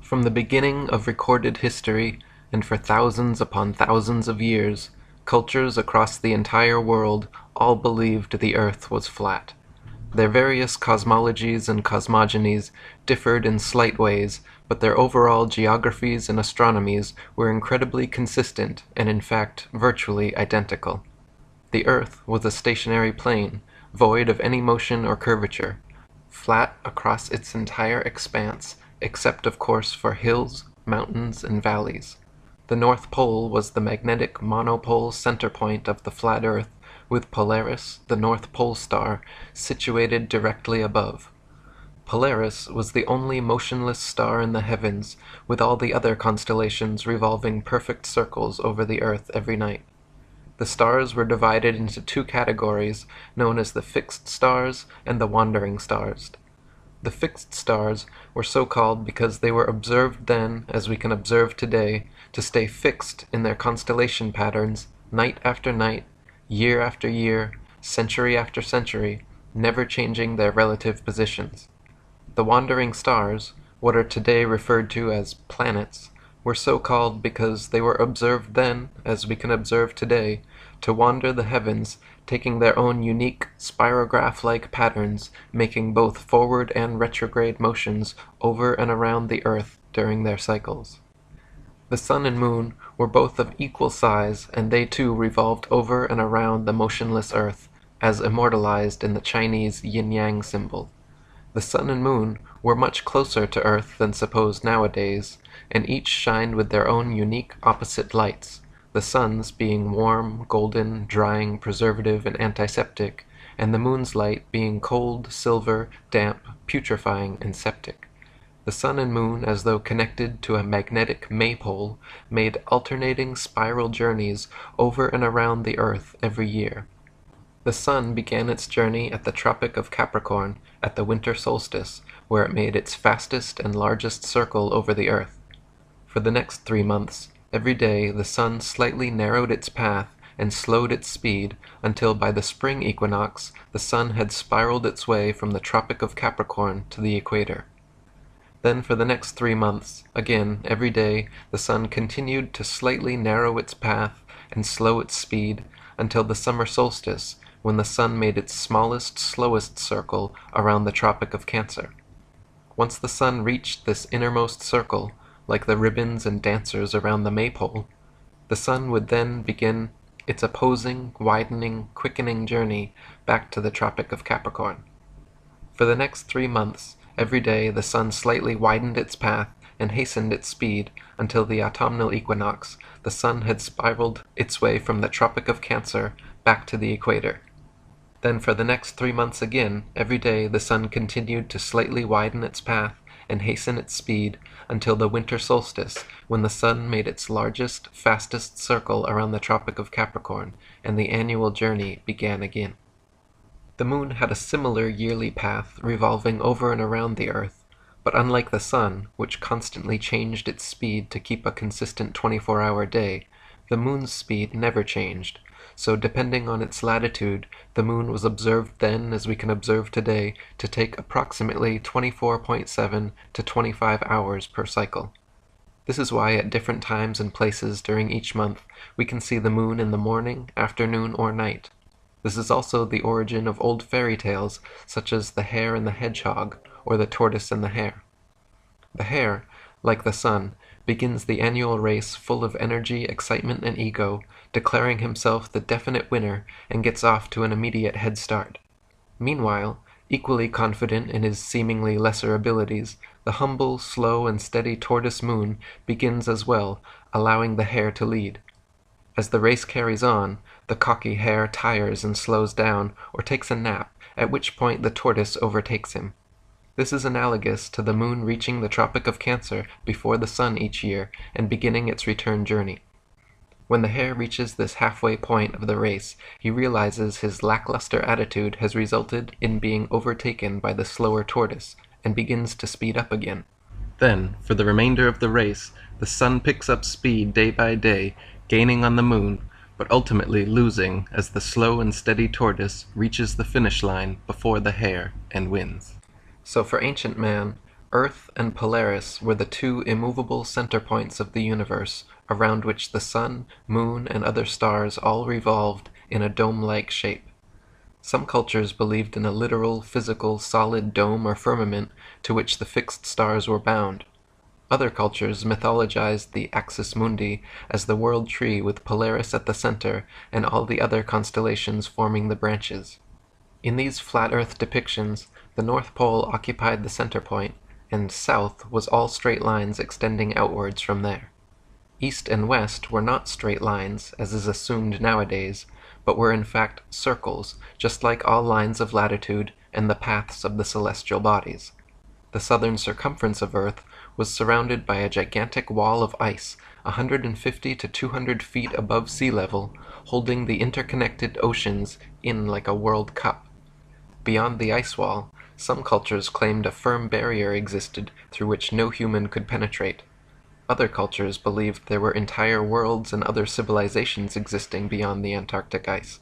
From the beginning of recorded history, and for thousands upon thousands of years, cultures across the entire world all believed the earth was flat. Their various cosmologies and cosmogonies differed in slight ways, but their overall geographies and astronomies were incredibly consistent and in fact virtually identical. The earth was a stationary plane, void of any motion or curvature, flat across its entire expanse, except of course for hills, mountains, and valleys. The North Pole was the magnetic monopole center point of the flat Earth, with Polaris, the North Pole star, situated directly above. Polaris was the only motionless star in the heavens, with all the other constellations revolving perfect circles over the Earth every night. The stars were divided into two categories, known as the fixed stars and the wandering stars. The fixed stars were so called because they were observed then, as we can observe today, to stay fixed in their constellation patterns, night after night, year after year, century after century, never changing their relative positions. The wandering stars, what are today referred to as planets, were so called because they were observed then, as we can observe today, to wander the heavens, taking their own unique spirograph-like patterns, making both forward and retrograde motions over and around the Earth during their cycles. The sun and moon were both of equal size, and they too revolved over and around the motionless Earth, as immortalized in the Chinese yin-yang symbol. The sun and moon were much closer to Earth than supposed nowadays, and each shined with their own unique opposite lights, the sun's being warm, golden, drying, preservative, and antiseptic, and the moon's light being cold, silver, damp, putrefying, and septic. The sun and moon, as though connected to a magnetic maypole, made alternating spiral journeys over and around the Earth every year. The sun began its journey at the Tropic of Capricorn at the winter solstice, where it made its fastest and largest circle over the Earth. For the next 3 months, every day the sun slightly narrowed its path and slowed its speed until by the spring equinox the sun had spiraled its way from the Tropic of Capricorn to the equator. Then for the next 3 months, again every day, the sun continued to slightly narrow its path and slow its speed until the summer solstice, when the sun made its smallest, slowest circle around the Tropic of Cancer. Once the sun reached this innermost circle, like the ribbons and dancers around the maypole, the sun would then begin its opposing, widening, quickening journey back to the Tropic of Capricorn. For the next 3 months, every day the sun slightly widened its path and hastened its speed until the autumnal equinox, the sun had spiraled its way from the Tropic of Cancer back to the equator. Then for the next 3 months again, every day the sun continued to slightly widen its path and hasten its speed until the winter solstice, when the sun made its largest, fastest circle around the Tropic of Capricorn, and the annual journey began again. The moon had a similar yearly path revolving over and around the Earth, but unlike the sun, which constantly changed its speed to keep a consistent 24-hour day, the moon's speed never changed, so depending on its latitude, the moon was observed then, as we can observe today, to take approximately 24.7 to 25 hours per cycle. This is why at different times and places during each month we can see the moon in the morning, afternoon, or night. This is also the origin of old fairy tales such as The Hare and the Hedgehog, or The Tortoise and the Hare. The hare, like the sun, begins the annual race full of energy, excitement, and ego, declaring himself the definite winner, and gets off to an immediate head start. Meanwhile, equally confident in his seemingly lesser abilities, the humble, slow, and steady tortoise moon begins as well, allowing the hare to lead. As the race carries on, the cocky hare tires and slows down, or takes a nap, at which point the tortoise overtakes him. This is analogous to the moon reaching the Tropic of Cancer before the sun each year and beginning its return journey. When the hare reaches this halfway point of the race, he realizes his lackluster attitude has resulted in being overtaken by the slower tortoise, and begins to speed up again. Then, for the remainder of the race, the sun picks up speed day by day, gaining on the moon, but ultimately losing as the slow and steady tortoise reaches the finish line before the hare and wins. So for ancient man, Earth and Polaris were the two immovable center points of the universe, around which the sun, moon, and other stars all revolved in a dome-like shape. Some cultures believed in a literal, physical, solid dome or firmament to which the fixed stars were bound. Other cultures mythologized the axis mundi as the world tree with Polaris at the center and all the other constellations forming the branches. In these flat Earth depictions, the North Pole occupied the center point, and south was all straight lines extending outwards from there. East and west were not straight lines, as is assumed nowadays, but were in fact circles, just like all lines of latitude and the paths of the celestial bodies. The southern circumference of Earth was surrounded by a gigantic wall of ice 150 to 200 feet above sea level, holding the interconnected oceans in like a World Cup. Beyond the ice wall, some cultures claimed a firm barrier existed through which no human could penetrate. Other cultures believed there were entire worlds and other civilizations existing beyond the Antarctic ice.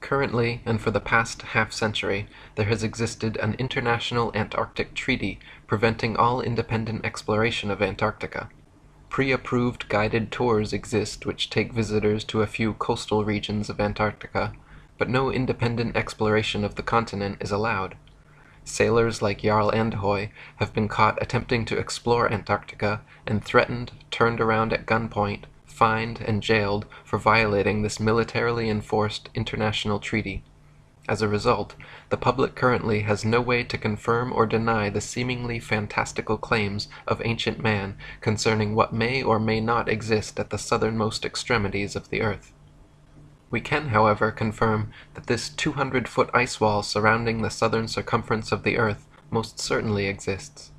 Currently, and for the past half-century, there has existed an international Antarctic treaty preventing all independent exploration of Antarctica. Pre-approved guided tours exist which take visitors to a few coastal regions of Antarctica, but no independent exploration of the continent is allowed. Sailors like Jarl Andhoy have been caught attempting to explore Antarctica and threatened, turned around at gunpoint, fined, and jailed for violating this militarily enforced international treaty. As a result, the public currently has no way to confirm or deny the seemingly fantastical claims of ancient man concerning what may or may not exist at the southernmost extremities of the Earth. We can, however, confirm that this 200-foot ice wall surrounding the southern circumference of the Earth most certainly exists.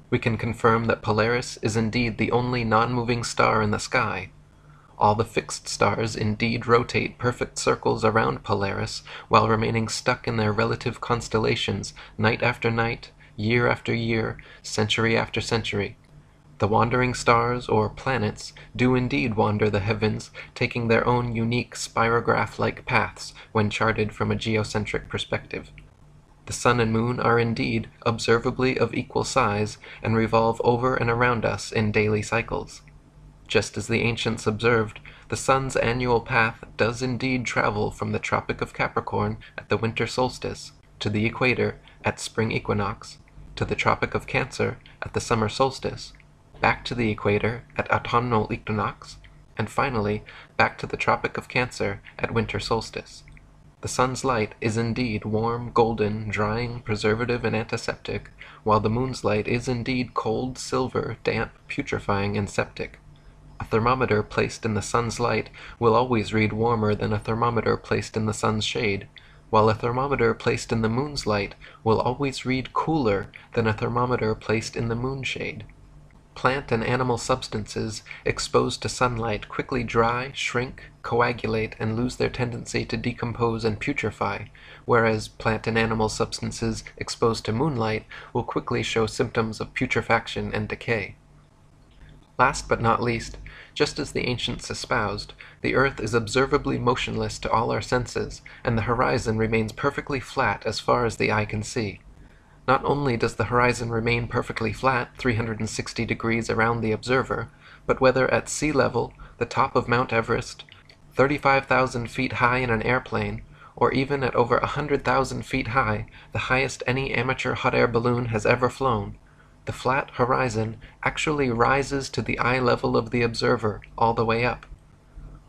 We can confirm that Polaris is indeed the only non-moving star in the sky. All the fixed stars indeed rotate perfect circles around Polaris while remaining stuck in their relative constellations night after night, year after year, century after century. The wandering stars, or planets, do indeed wander the heavens, taking their own unique spirograph-like paths when charted from a geocentric perspective. The sun and moon are indeed observably of equal size and revolve over and around us in daily cycles. Just as the ancients observed, the sun's annual path does indeed travel from the Tropic of Capricorn at the winter solstice, to the equator at spring equinox, to the Tropic of Cancer at the summer solstice, back to the equator at autumnal equinox, and finally back to the Tropic of Cancer at winter solstice. The sun's light is indeed warm, golden, drying, preservative, and antiseptic, while the moon's light is indeed cold, silver, damp, putrefying, and septic. A thermometer placed in the sun's light will always read warmer than a thermometer placed in the sun's shade, while a thermometer placed in the moon's light will always read cooler than a thermometer placed in the moon's shade. Plant and animal substances exposed to sunlight quickly dry, shrink, coagulate, and lose their tendency to decompose and putrefy, whereas plant and animal substances exposed to moonlight will quickly show symptoms of putrefaction and decay. Last but not least, just as the ancients espoused, the Earth is observably motionless to all our senses, and the horizon remains perfectly flat as far as the eye can see. Not only does the horizon remain perfectly flat 360 degrees around the observer, but whether at sea level, the top of Mount Everest, 35,000 feet high in an airplane, or even at over 100,000 feet high, the highest any amateur hot air balloon has ever flown, the flat horizon actually rises to the eye level of the observer all the way up.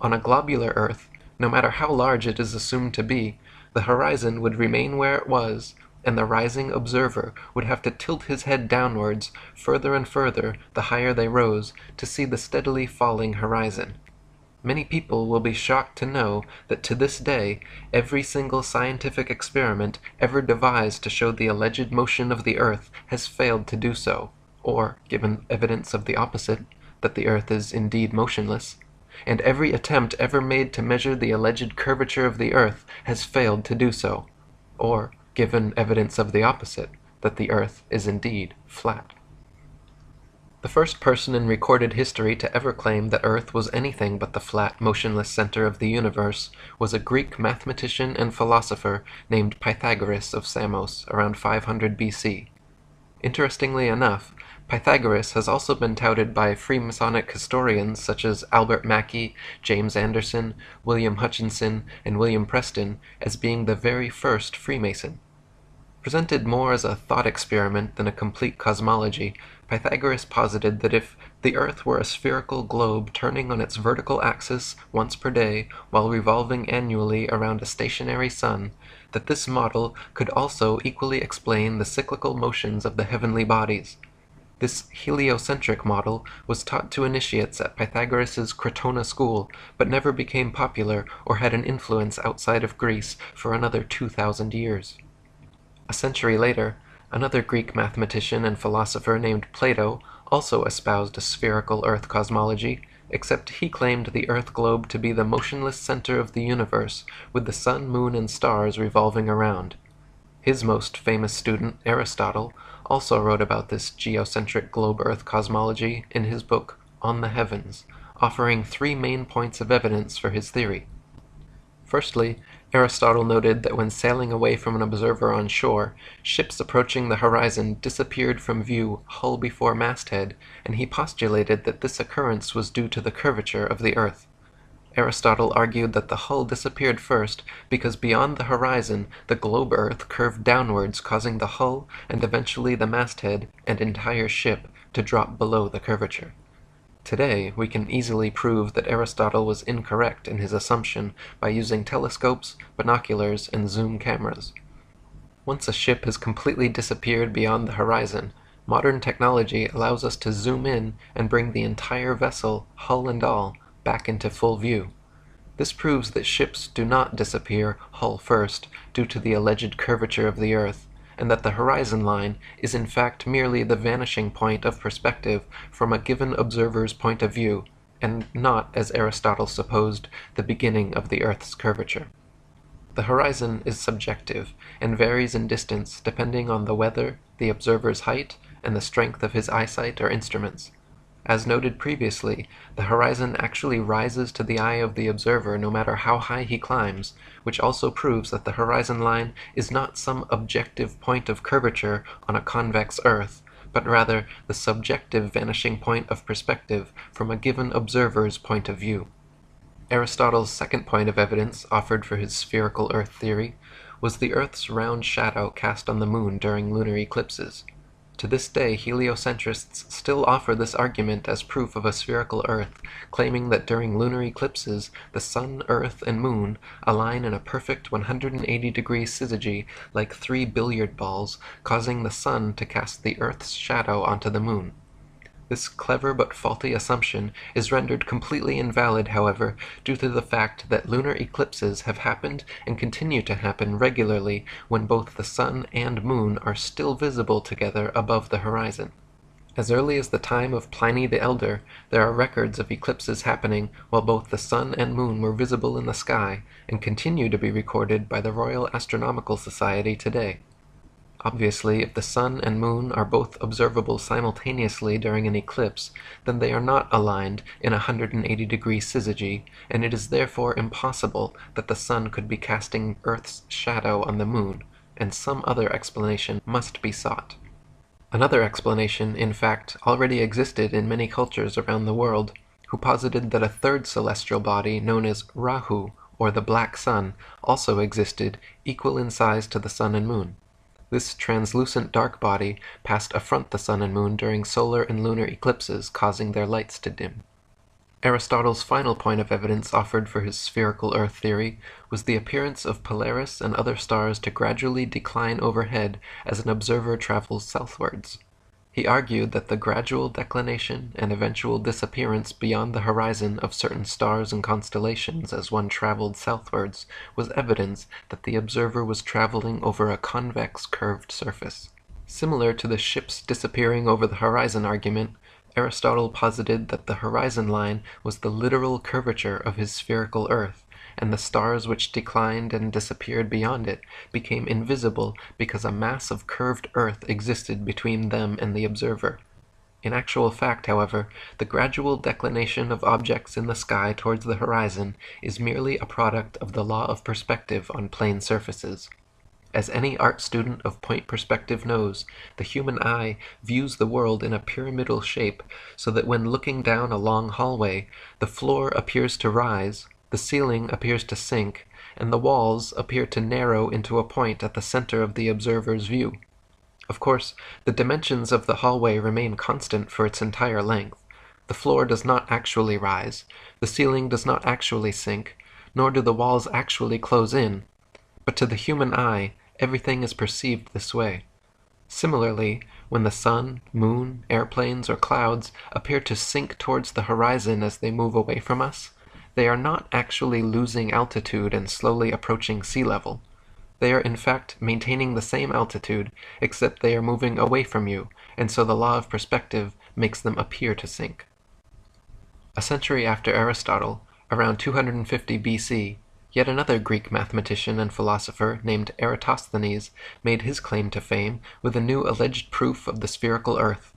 On a globular Earth, no matter how large it is assumed to be, the horizon would remain where it was, and the rising observer would have to tilt his head downwards further and further the higher they rose to see the steadily falling horizon. Many people will be shocked to know that to this day every single scientific experiment ever devised to show the alleged motion of the Earth has failed to do so, or, given evidence of the opposite, that the Earth is indeed motionless, and every attempt ever made to measure the alleged curvature of the Earth has failed to do so, or, given evidence of the opposite, that the Earth is indeed flat. The first person in recorded history to ever claim that Earth was anything but the flat, motionless center of the universe was a Greek mathematician and philosopher named Pythagoras of Samos around 500 BC. Interestingly enough, Pythagoras has also been touted by Freemasonic historians such as Albert Mackey, James Anderson, William Hutchinson, and William Preston as being the very first Freemason. Presented more as a thought experiment than a complete cosmology, Pythagoras posited that if the Earth were a spherical globe turning on its vertical axis once per day while revolving annually around a stationary sun, that this model could also equally explain the cyclical motions of the heavenly bodies. This heliocentric model was taught to initiates at Pythagoras's Crotona school, but never became popular or had an influence outside of Greece for another 2,000 years. A century later, another Greek mathematician and philosopher named Plato also espoused a spherical Earth cosmology, except he claimed the Earth globe to be the motionless center of the universe, with the sun, moon, and stars revolving around. His most famous student, Aristotle, also wrote about this geocentric globe-Earth cosmology in his book On the Heavens, offering three main points of evidence for his theory. Firstly, Aristotle noted that when sailing away from an observer on shore, ships approaching the horizon disappeared from view hull before masthead, and he postulated that this occurrence was due to the curvature of the Earth. Aristotle argued that the hull disappeared first because beyond the horizon the globe Earth curved downwards, causing the hull and eventually the masthead and entire ship to drop below the curvature. Today, we can easily prove that Aristotle was incorrect in his assumption by using telescopes, binoculars, and zoom cameras. Once a ship has completely disappeared beyond the horizon, modern technology allows us to zoom in and bring the entire vessel, hull and all, back into full view. This proves that ships do not disappear hull first due to the alleged curvature of the Earth, and that the horizon line is in fact merely the vanishing point of perspective from a given observer's point of view, and not, as Aristotle supposed, the beginning of the Earth's curvature. The horizon is subjective, and varies in distance depending on the weather, the observer's height, and the strength of his eyesight or instruments. As noted previously, the horizon actually rises to the eye of the observer no matter how high he climbs, which also proves that the horizon line is not some objective point of curvature on a convex Earth, but rather the subjective vanishing point of perspective from a given observer's point of view. Aristotle's second point of evidence offered for his spherical Earth theory was the Earth's round shadow cast on the moon during lunar eclipses. To this day, heliocentrists still offer this argument as proof of a spherical Earth, claiming that during lunar eclipses, the Sun, Earth, and Moon align in a perfect 180-degree syzygy like three billiard balls, causing the Sun to cast the Earth's shadow onto the Moon. This clever but faulty assumption is rendered completely invalid, however, due to the fact that lunar eclipses have happened and continue to happen regularly when both the Sun and Moon are still visible together above the horizon. As early as the time of Pliny the Elder, there are records of eclipses happening while both the Sun and Moon were visible in the sky, and continue to be recorded by the Royal Astronomical Society today. Obviously, if the Sun and Moon are both observable simultaneously during an eclipse, then they are not aligned in a 180-degree syzygy, and it is therefore impossible that the Sun could be casting Earth's shadow on the Moon, and some other explanation must be sought. Another explanation, in fact, already existed in many cultures around the world, who posited that a third celestial body known as Rahu, or the Black Sun, also existed, equal in size to the Sun and Moon. This translucent dark body passed affront the Sun and Moon during solar and lunar eclipses, causing their lights to dim. Aristotle's final point of evidence offered for his spherical Earth theory was the appearance of Polaris and other stars to gradually decline overhead as an observer travels southwards. He argued that the gradual declination and eventual disappearance beyond the horizon of certain stars and constellations as one traveled southwards was evidence that the observer was traveling over a convex curved surface. Similar to the ships disappearing over the horizon argument, Aristotle posited that the horizon line was the literal curvature of his spherical Earth, and the stars which declined and disappeared beyond it became invisible because a mass of curved Earth existed between them and the observer. In actual fact, however, the gradual declination of objects in the sky towards the horizon is merely a product of the law of perspective on plane surfaces. As any art student of point perspective knows, the human eye views the world in a pyramidal shape, so that when looking down a long hallway, the floor appears to rise, the ceiling appears to sink, and the walls appear to narrow into a point at the center of the observer's view. Of course, the dimensions of the hallway remain constant for its entire length. The floor does not actually rise, the ceiling does not actually sink, nor do the walls actually close in, but to the human eye, everything is perceived this way. Similarly, when the sun, moon, airplanes, or clouds appear to sink towards the horizon as they move away from us, they are not actually losing altitude and slowly approaching sea level. They are in fact maintaining the same altitude, except they are moving away from you, and so the law of perspective makes them appear to sink. A century after Aristotle, around 250 BC, yet another Greek mathematician and philosopher named Eratosthenes made his claim to fame with a new alleged proof of the spherical earth.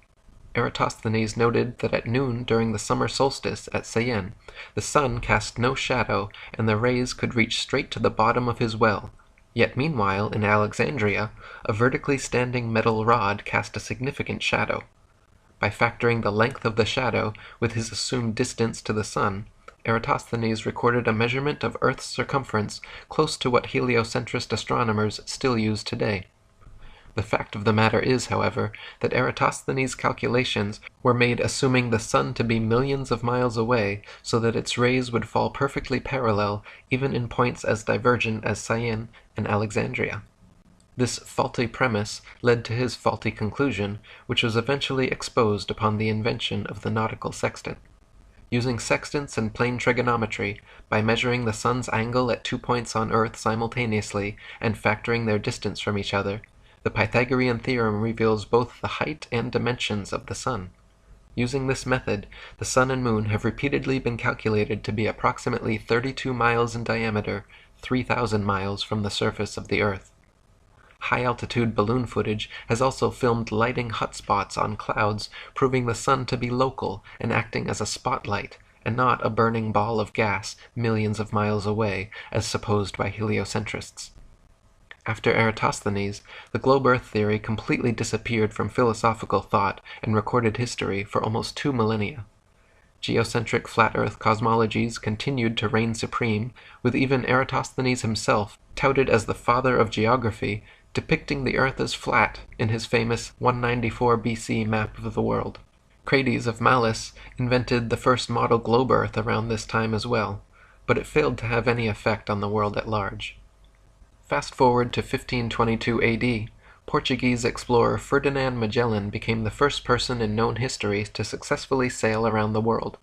Eratosthenes noted that at noon during the summer solstice at Syene, the sun cast no shadow and the rays could reach straight to the bottom of his well, yet meanwhile in Alexandria, a vertically standing metal rod cast a significant shadow. By factoring the length of the shadow with his assumed distance to the sun, Eratosthenes recorded a measurement of Earth's circumference close to what heliocentrist astronomers still use today. The fact of the matter is, however, that Eratosthenes' calculations were made assuming the sun to be millions of miles away, so that its rays would fall perfectly parallel even in points as divergent as Syene and Alexandria. This faulty premise led to his faulty conclusion, which was eventually exposed upon the invention of the nautical sextant. Using sextants and plane trigonometry, by measuring the sun's angle at 2 points on Earth simultaneously and factoring their distance from each other, the Pythagorean theorem reveals both the height and dimensions of the sun. Using this method, the sun and moon have repeatedly been calculated to be approximately 32 miles in diameter, 3,000 miles from the surface of the Earth. High-altitude balloon footage has also filmed lighting hotspots on clouds, proving the sun to be local and acting as a spotlight, and not a burning ball of gas millions of miles away, as supposed by heliocentrists. After Eratosthenes, the globe Earth theory completely disappeared from philosophical thought and recorded history for almost 2 millennia. Geocentric flat Earth cosmologies continued to reign supreme, with even Eratosthenes himself, touted as the father of geography, depicting the Earth as flat in his famous 194 BC map of the world. Crates of Malice invented the first model globe Earth around this time as well, but it failed to have any effect on the world at large. Fast forward to 1522 AD, Portuguese explorer Ferdinand Magellan became the first person in known history to successfully sail around the world.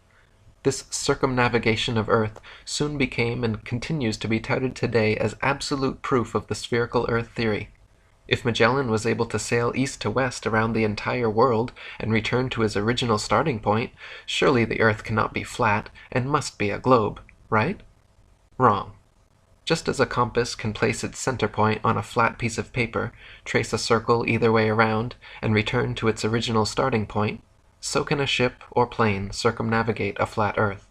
This circumnavigation of Earth soon became and continues to be touted today as absolute proof of the spherical Earth theory. If Magellan was able to sail east to west around the entire world and return to his original starting point, surely the Earth cannot be flat and must be a globe, right? Wrong. Just as a compass can place its center point on a flat piece of paper, trace a circle either way around, and return to its original starting point, so can a ship or plane circumnavigate a flat Earth.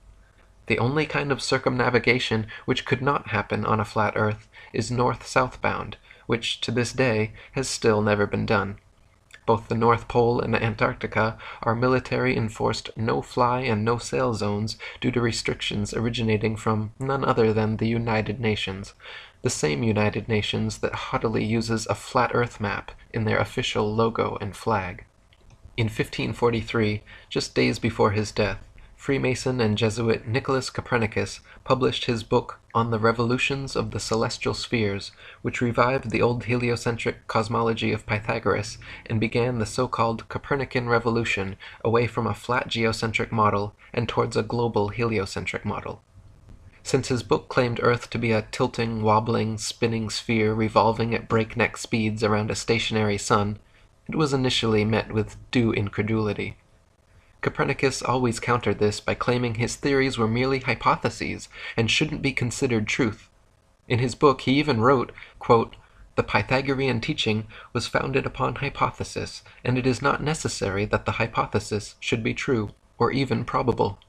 The only kind of circumnavigation which could not happen on a flat Earth is north-southbound, which, to this day, has still never been done. Both the North Pole and Antarctica are military-enforced no-fly and no-sail zones due to restrictions originating from none other than the United Nations, the same United Nations that haughtily uses a flat Earth map in their official logo and flag. In 1543, just days before his death, Freemason and Jesuit Nicholas Copernicus published his book On the Revolutions of the Celestial Spheres, which revived the old heliocentric cosmology of Pythagoras and began the so-called Copernican revolution away from a flat geocentric model and towards a global heliocentric model. Since his book claimed Earth to be a tilting, wobbling, spinning sphere revolving at breakneck speeds around a stationary sun, it was initially met with due incredulity. Copernicus always countered this by claiming his theories were merely hypotheses and shouldn't be considered truth. In his book he even wrote, quote, "The Pythagorean teaching was founded upon hypothesis, and it is not necessary that the hypothesis should be true, or even probable.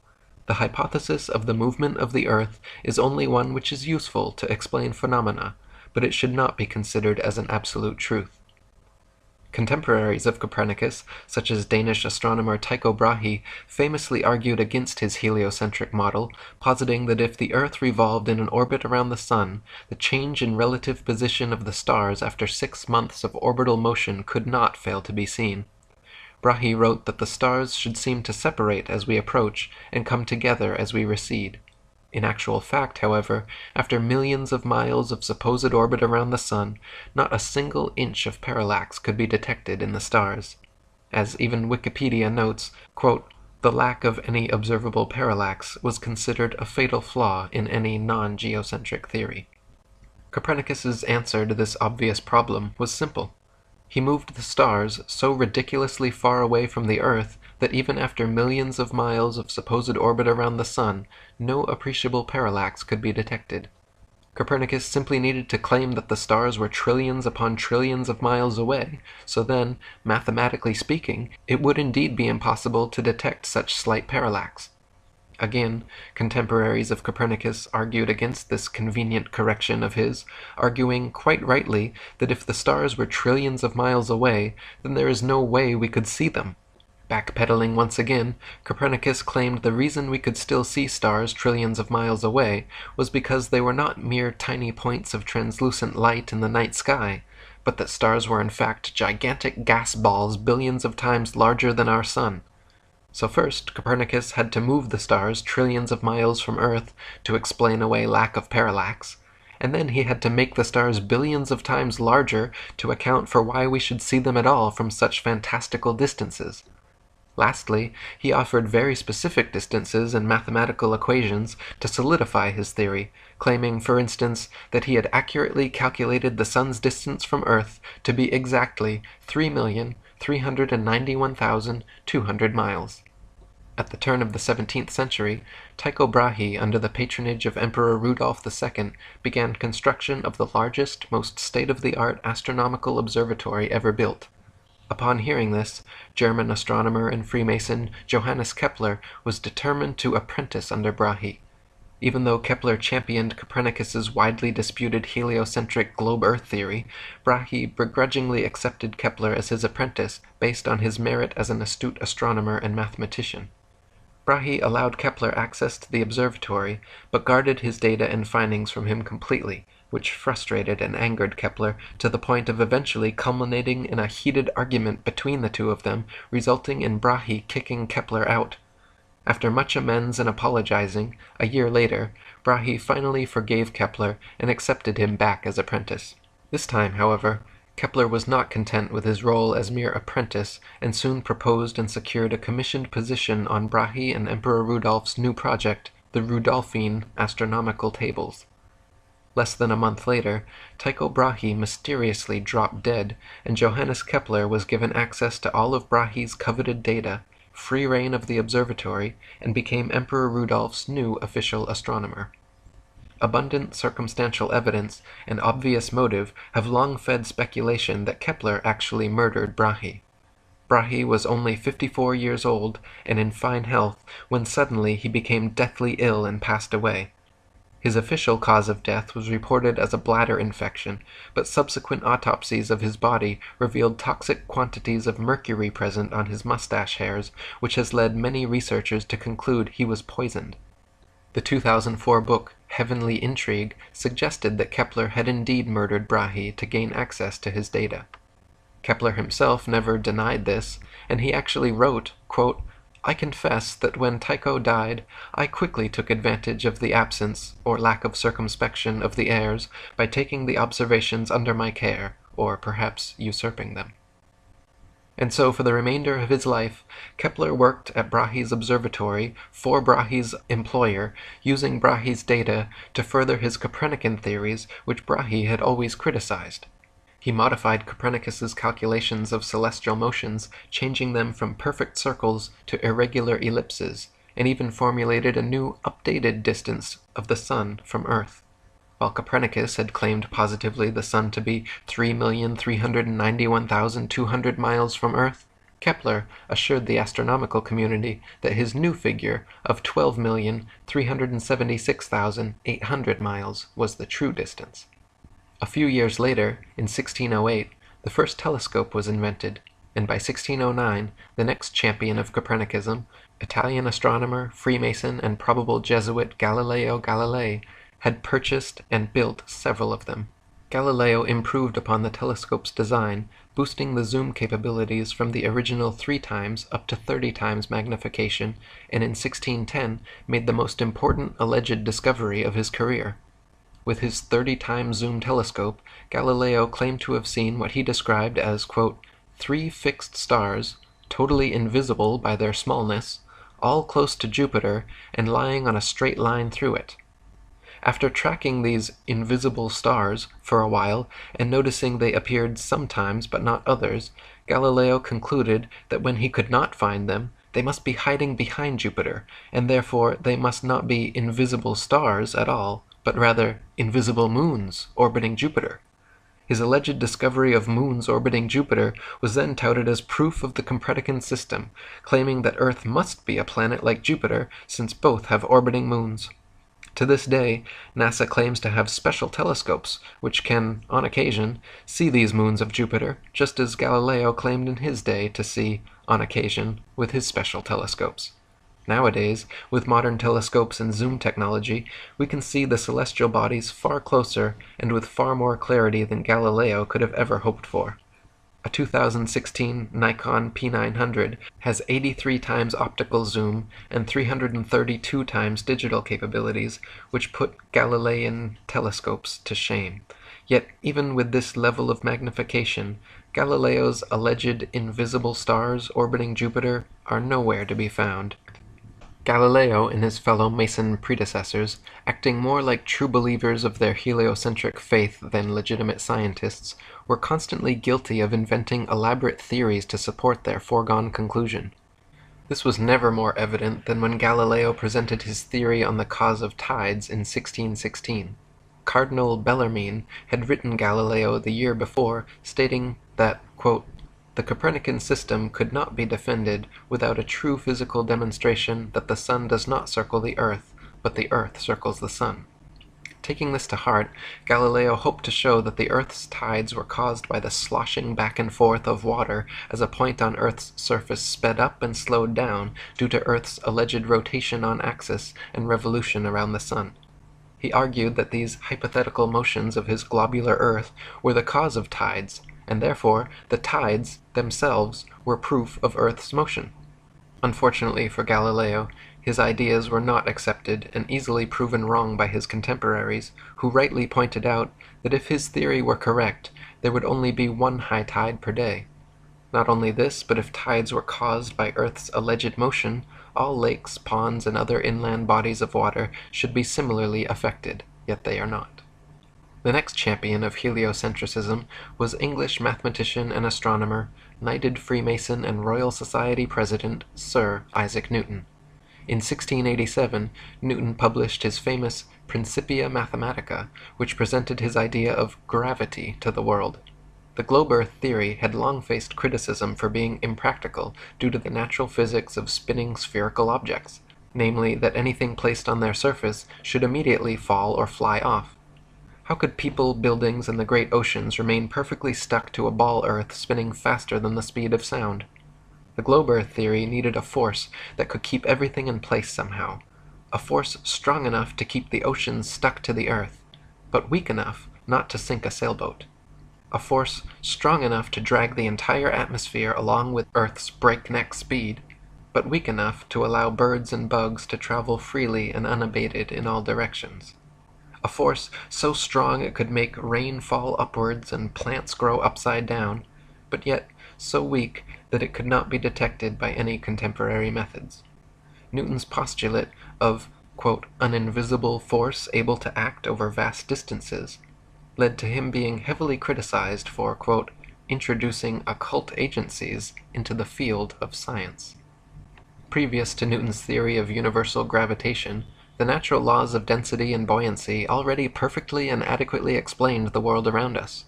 The hypothesis of the movement of the Earth is only one which is useful to explain phenomena, but it should not be considered as an absolute truth. Contemporaries of Copernicus, such as Danish astronomer Tycho Brahe, famously argued against his heliocentric model, positing that if the Earth revolved in an orbit around the Sun, the change in relative position of the stars after 6 months of orbital motion could not fail to be seen. Brahe wrote that the stars should seem to separate as we approach and come together as we recede. In actual fact, however, after millions of miles of supposed orbit around the Sun, not a single inch of parallax could be detected in the stars. As even Wikipedia notes, quote, "The lack of any observable parallax was considered a fatal flaw in any non-geocentric theory." Copernicus's answer to this obvious problem was simple. He moved the stars so ridiculously far away from the Earth that even after millions of miles of supposed orbit around the Sun, no appreciable parallax could be detected. Copernicus simply needed to claim that the stars were trillions upon trillions of miles away, so then, mathematically speaking, it would indeed be impossible to detect such slight parallax. Again, contemporaries of Copernicus argued against this convenient correction of his, arguing quite rightly that if the stars were trillions of miles away, then there is no way we could see them. Backpedaling once again, Copernicus claimed the reason we could still see stars trillions of miles away was because they were not mere tiny points of translucent light in the night sky, but that stars were in fact gigantic gas balls billions of times larger than our Sun. So first, Copernicus had to move the stars trillions of miles from Earth to explain away lack of parallax, and then he had to make the stars billions of times larger to account for why we should see them at all from such fantastical distances. Lastly, he offered very specific distances and mathematical equations to solidify his theory, claiming, for instance, that he had accurately calculated the Sun's distance from Earth to be exactly 3,391,200 miles. At the turn of the 17th century, Tycho Brahe, under the patronage of Emperor Rudolf II, began construction of the largest, most state-of-the-art astronomical observatory ever built. Upon hearing this, German astronomer and Freemason Johannes Kepler was determined to apprentice under Brahe. Even though Kepler championed Copernicus's widely disputed heliocentric globe-Earth theory, Brahe begrudgingly accepted Kepler as his apprentice based on his merit as an astute astronomer and mathematician. Brahe allowed Kepler access to the observatory, but guarded his data and findings from him completely, which frustrated and angered Kepler to the point of eventually culminating in a heated argument between the two of them, resulting in Brahe kicking Kepler out. After much amends and apologizing, a year later, Brahe finally forgave Kepler and accepted him back as apprentice. This time, however, Kepler was not content with his role as mere apprentice and soon proposed and secured a commissioned position on Brahe and Emperor Rudolph's new project, the Rudolphine astronomical tables. Less than a month later, Tycho Brahe mysteriously dropped dead, and Johannes Kepler was given access to all of Brahe's coveted data, free rein of the observatory, and became Emperor Rudolph's new official astronomer. Abundant circumstantial evidence and obvious motive have long fed speculation that Kepler actually murdered Brahe. Brahe was only 54 years old and in fine health when suddenly he became deathly ill and passed away. His official cause of death was reported as a bladder infection, but subsequent autopsies of his body revealed toxic quantities of mercury present on his mustache hairs, which has led many researchers to conclude he was poisoned. The 2004 book Heavenly Intrigue suggested that Kepler had indeed murdered Brahe to gain access to his data. Kepler himself never denied this, and he actually wrote, quote, "I confess that when Tycho died, I quickly took advantage of the absence, or lack of circumspection, of the heirs by taking the observations under my care, or perhaps usurping them." And so for the remainder of his life, Kepler worked at Brahe's observatory for Brahe's employer, using Brahe's data to further his Copernican theories, which Brahe had always criticized. He modified Copernicus's calculations of celestial motions, changing them from perfect circles to irregular ellipses, and even formulated a new, updated distance of the Sun from Earth. While Copernicus had claimed positively the Sun to be 3,391,200 miles from Earth, Kepler assured the astronomical community that his new figure of 12,376,800 miles was the true distance. A few years later, in 1608, the first telescope was invented, and by 1609, the next champion of Copernicism, Italian astronomer, Freemason, and probable Jesuit Galileo Galilei, had purchased and built several of them. Galileo improved upon the telescope's design, boosting the zoom capabilities from the original 3 times up to 30 times magnification, and in 1610 made the most important alleged discovery of his career. With his 30-times zoom telescope, Galileo claimed to have seen what he described as, quote, 3 fixed stars, totally invisible by their smallness, all close to Jupiter and lying on a straight line through it. After tracking these invisible stars for a while and noticing they appeared sometimes but not others, Galileo concluded that when he could not find them, they must be hiding behind Jupiter, and therefore they must not be invisible stars at all, but rather invisible moons orbiting Jupiter. His alleged discovery of moons orbiting Jupiter was then touted as proof of the Copernican system, claiming that Earth must be a planet like Jupiter since both have orbiting moons. To this day, NASA claims to have special telescopes, which can, on occasion, see these moons of Jupiter, just as Galileo claimed in his day to see, on occasion, with his special telescopes. Nowadays, with modern telescopes and zoom technology, we can see the celestial bodies far closer and with far more clarity than Galileo could have ever hoped for. A 2016 Nikon P900 has 83 times optical zoom and 332 times digital capabilities, which put Galilean telescopes to shame. Yet, even with this level of magnification, Galileo's alleged invisible stars orbiting Jupiter are nowhere to be found. Galileo and his fellow Mason predecessors, acting more like true believers of their heliocentric faith than legitimate scientists, were constantly guilty of inventing elaborate theories to support their foregone conclusion. This was never more evident than when Galileo presented his theory on the cause of tides in 1616. Cardinal Bellarmine had written Galileo the year before, stating that, quote, the Copernican system could not be defended without a true physical demonstration that the sun does not circle the earth, but the earth circles the sun. Taking this to heart, Galileo hoped to show that the earth's tides were caused by the sloshing back and forth of water as a point on earth's surface sped up and slowed down due to earth's alleged rotation on axis and revolution around the sun. He argued that these hypothetical motions of his globular earth were the cause of tides, and therefore the tides themselves were proof of Earth's motion. Unfortunately for Galileo, his ideas were not accepted and easily proven wrong by his contemporaries, who rightly pointed out that if his theory were correct, there would only be one high tide per day. Not only this, but if tides were caused by Earth's alleged motion, all lakes, ponds, and other inland bodies of water should be similarly affected, yet they are not. The next champion of heliocentricism was English mathematician and astronomer, knighted Freemason and Royal Society President Sir Isaac Newton. In 1687, Newton published his famous Principia Mathematica, which presented his idea of gravity to the world. The globe Earth theory had long faced criticism for being impractical due to the natural physics of spinning spherical objects, namely that anything placed on their surface should immediately fall or fly off. How could people, buildings, and the great oceans remain perfectly stuck to a ball Earth spinning faster than the speed of sound? The globe Earth theory needed a force that could keep everything in place somehow, a force strong enough to keep the oceans stuck to the Earth, but weak enough not to sink a sailboat, a force strong enough to drag the entire atmosphere along with Earth's breakneck speed, but weak enough to allow birds and bugs to travel freely and unabated in all directions. A force so strong it could make rain fall upwards and plants grow upside down, but yet so weak that it could not be detected by any contemporary methods. Newton's postulate of, quote, an invisible force able to act over vast distances led to him being heavily criticized for, quote, introducing occult agencies into the field of science. Previous to Newton's theory of universal gravitation, the natural laws of density and buoyancy already perfectly and adequately explained the world around us.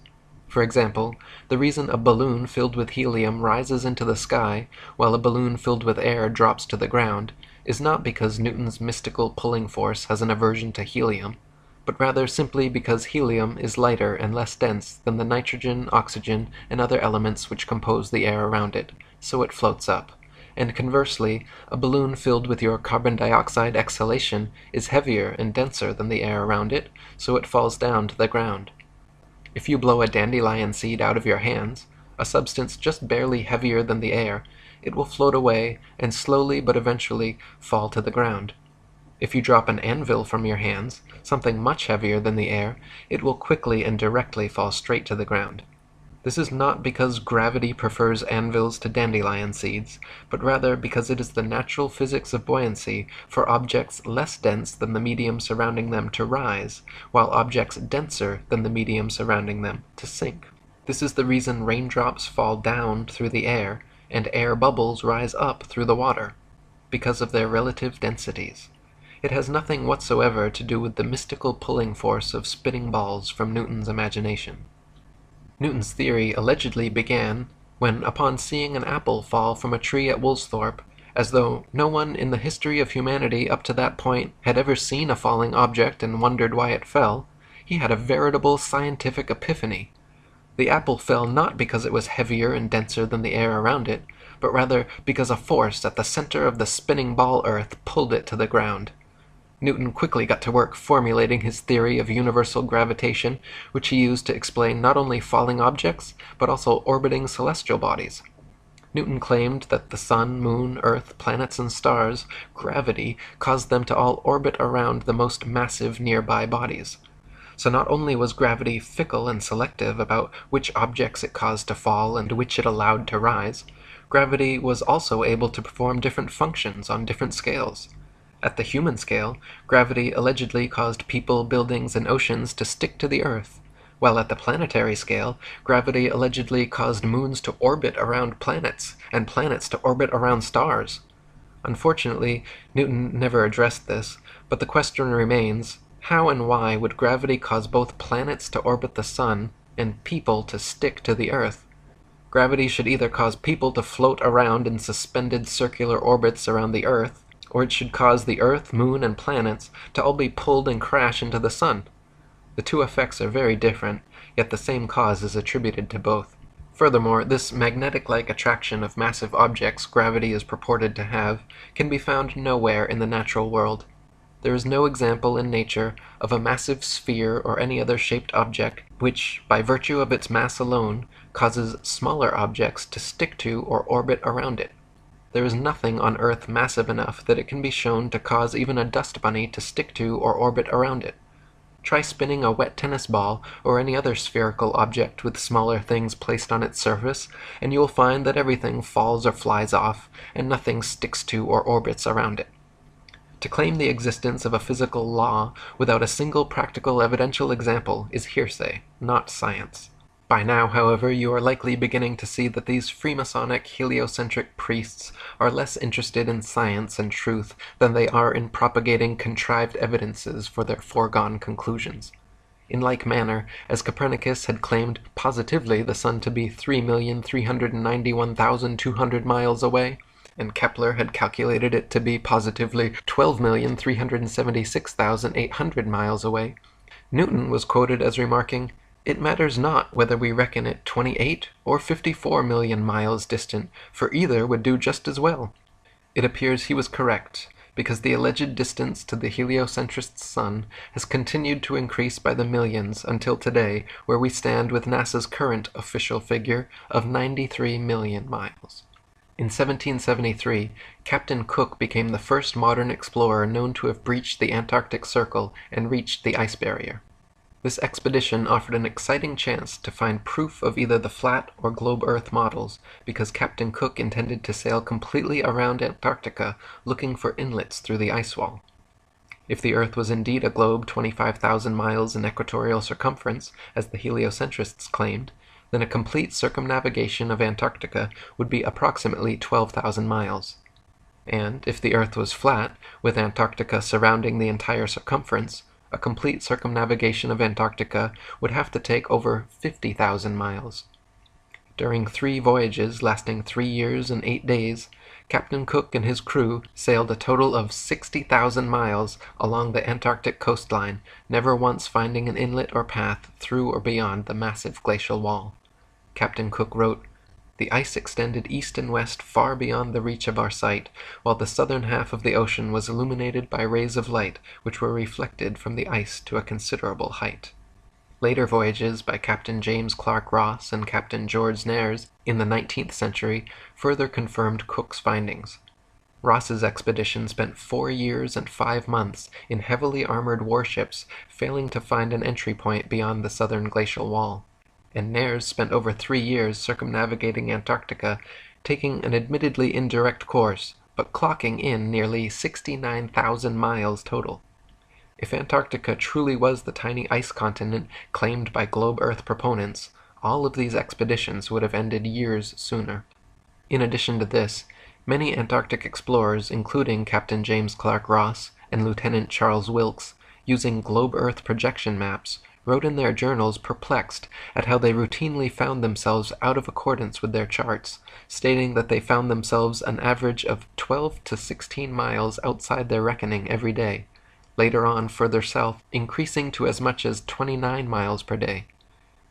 For example, the reason a balloon filled with helium rises into the sky while a balloon filled with air drops to the ground is not because Newton's mystical pulling force has an aversion to helium, but rather simply because helium is lighter and less dense than the nitrogen, oxygen, and other elements which compose the air around it, so it floats up. And conversely, a balloon filled with your carbon dioxide exhalation is heavier and denser than the air around it, so it falls down to the ground. If you blow a dandelion seed out of your hands, a substance just barely heavier than the air, it will float away and slowly but eventually fall to the ground. If you drop an anvil from your hands, something much heavier than the air, it will quickly and directly fall straight to the ground. This is not because gravity prefers anvils to dandelion seeds, but rather because it is the natural physics of buoyancy for objects less dense than the medium surrounding them to rise, while objects denser than the medium surrounding them to sink. This is the reason raindrops fall down through the air and air bubbles rise up through the water, because of their relative densities. It has nothing whatsoever to do with the mystical pulling force of spinning balls from Newton's imagination. Newton's theory allegedly began when, upon seeing an apple fall from a tree at Woolsthorpe, as though no one in the history of humanity up to that point had ever seen a falling object and wondered why it fell, he had a veritable scientific epiphany. The apple fell not because it was heavier and denser than the air around it, but rather because a force at the center of the spinning ball earth pulled it to the ground. Newton quickly got to work formulating his theory of universal gravitation, which he used to explain not only falling objects, but also orbiting celestial bodies. Newton claimed that the sun, moon, earth, planets, and stars' gravity caused them to all orbit around the most massive nearby bodies. So not only was gravity fickle and selective about which objects it caused to fall and which it allowed to rise, gravity was also able to perform different functions on different scales. At the human scale, gravity allegedly caused people, buildings, and oceans to stick to the Earth, while at the planetary scale, gravity allegedly caused moons to orbit around planets, and planets to orbit around stars. Unfortunately, Newton never addressed this, but the question remains, how and why would gravity cause both planets to orbit the sun and people to stick to the Earth? Gravity should either cause people to float around in suspended circular orbits around the Earth, or it should cause the Earth, Moon, and planets to all be pulled and crash into the Sun. The two effects are very different, yet the same cause is attributed to both. Furthermore, this magnetic-like attraction of massive objects gravity is purported to have can be found nowhere in the natural world. There is no example in nature of a massive sphere or any other shaped object which, by virtue of its mass alone, causes smaller objects to stick to or orbit around it. There is nothing on Earth massive enough that it can be shown to cause even a dust bunny to stick to or orbit around it. Try spinning a wet tennis ball or any other spherical object with smaller things placed on its surface, and you will find that everything falls or flies off, and nothing sticks to or orbits around it. To claim the existence of a physical law without a single practical evidential example is hearsay, not science. By now, however, you are likely beginning to see that these Freemasonic heliocentric priests are less interested in science and truth than they are in propagating contrived evidences for their foregone conclusions. In like manner, as Copernicus had claimed positively the sun to be 3,391,200 miles away, and Kepler had calculated it to be positively 12,376,800 miles away, Newton was quoted as remarking, "It matters not whether we reckon it 28 or 54 million miles distant, for either would do just as well." It appears he was correct, because the alleged distance to the heliocentrist's sun has continued to increase by the millions until today, where we stand with NASA's current official figure of 93 million miles. In 1773, Captain Cook became the first modern explorer known to have breached the Antarctic Circle and reached the ice barrier. This expedition offered an exciting chance to find proof of either the flat or globe Earth models, because Captain Cook intended to sail completely around Antarctica looking for inlets through the ice wall. If the Earth was indeed a globe 25,000 miles in equatorial circumference, as the heliocentrists claimed, then a complete circumnavigation of Antarctica would be approximately 12,000 miles. And if the Earth was flat, with Antarctica surrounding the entire circumference, a complete circumnavigation of Antarctica would have to take over 50,000 miles. During 3 voyages lasting 3 years and 8 days, Captain Cook and his crew sailed a total of 60,000 miles along the Antarctic coastline, never once finding an inlet or path through or beyond the massive glacial wall. Captain Cook wrote, "The ice extended east and west far beyond the reach of our sight, while the southern half of the ocean was illuminated by rays of light which were reflected from the ice to a considerable height." Later voyages by Captain James Clark Ross and Captain George Nares in the 19th century further confirmed Cook's findings. Ross's expedition spent 4 years and 5 months in heavily armored warships, failing to find an entry point beyond the southern glacial wall. And Nares spent over 3 years circumnavigating Antarctica, taking an admittedly indirect course, but clocking in nearly 69,000 miles total. If Antarctica truly was the tiny ice continent claimed by globe Earth proponents, all of these expeditions would have ended years sooner. In addition to this, many Antarctic explorers, including Captain James Clark Ross and Lieutenant Charles Wilkes, using globe Earth projection maps, wrote in their journals perplexed at how they routinely found themselves out of accordance with their charts, stating that they found themselves an average of 12 to 16 miles outside their reckoning every day, later on further south increasing to as much as 29 miles per day.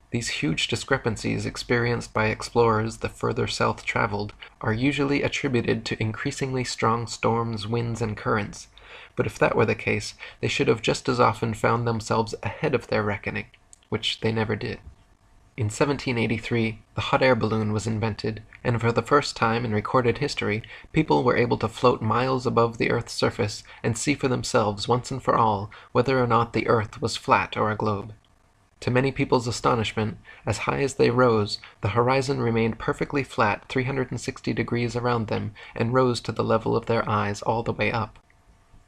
These huge discrepancies experienced by explorers the further south traveled are usually attributed to increasingly strong storms, winds, and currents, but if that were the case, they should have just as often found themselves ahead of their reckoning, which they never did. In 1783, the hot air balloon was invented, and for the first time in recorded history, people were able to float miles above the Earth's surface and see for themselves once and for all whether or not the Earth was flat or a globe. To many people's astonishment, as high as they rose, the horizon remained perfectly flat 360 degrees around them and rose to the level of their eyes all the way up.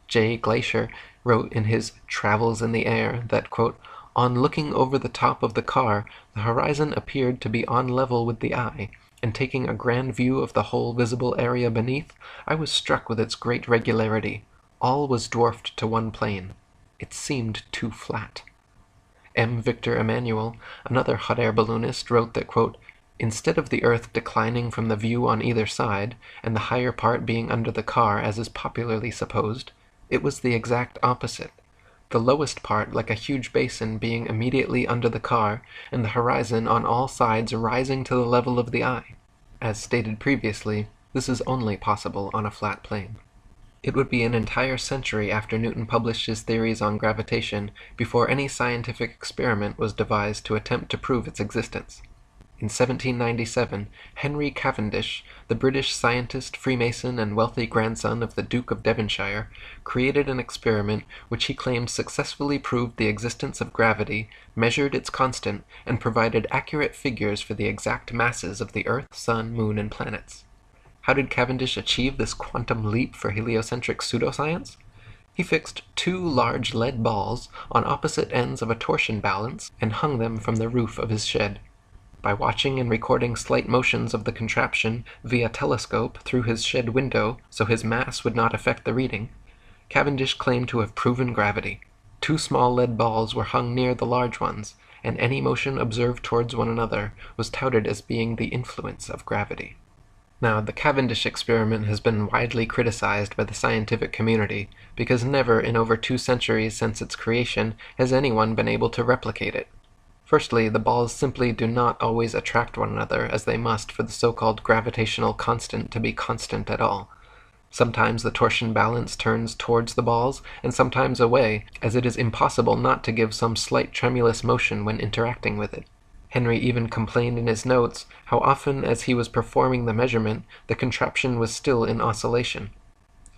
J. Glaisher wrote in his Travels in the Air that, quote, "On looking over the top of the car, the horizon appeared to be on level with the eye, and taking a grand view of the whole visible area beneath, I was struck with its great regularity. All was dwarfed to one plane. It seemed too flat." M. Victor Emmanuel, another hot air balloonist, wrote that, quote, "Instead of the Earth declining from the view on either side, and the higher part being under the car as is popularly supposed, it was the exact opposite. The lowest part like a huge basin being immediately under the car, and the horizon on all sides rising to the level of the eye. As stated previously, this is only possible on a flat plane." It would be an entire century after Newton published his theories on gravitation before any scientific experiment was devised to attempt to prove its existence. In 1797, Henry Cavendish, the British scientist, Freemason, and wealthy grandson of the Duke of Devonshire, created an experiment which he claimed successfully proved the existence of gravity, measured its constant, and provided accurate figures for the exact masses of the Earth, Sun, Moon, and planets. How did Cavendish achieve this quantum leap for heliocentric pseudoscience? He fixed 2 large lead balls on opposite ends of a torsion balance and hung them from the roof of his shed. By watching and recording slight motions of the contraption via telescope through his shed window so his mass would not affect the reading, Cavendish claimed to have proven gravity. 2 small lead balls were hung near the large ones, and any motion observed towards one another was touted as being the influence of gravity. Now, the Cavendish experiment has been widely criticized by the scientific community because never in over 2 centuries since its creation has anyone been able to replicate it. Firstly, the balls simply do not always attract one another as they must for the so-called gravitational constant to be constant at all. Sometimes the torsion balance turns towards the balls and sometimes away, as it is impossible not to give some slight tremulous motion when interacting with it. Henry even complained in his notes how often as he was performing the measurement, the contraption was still in oscillation.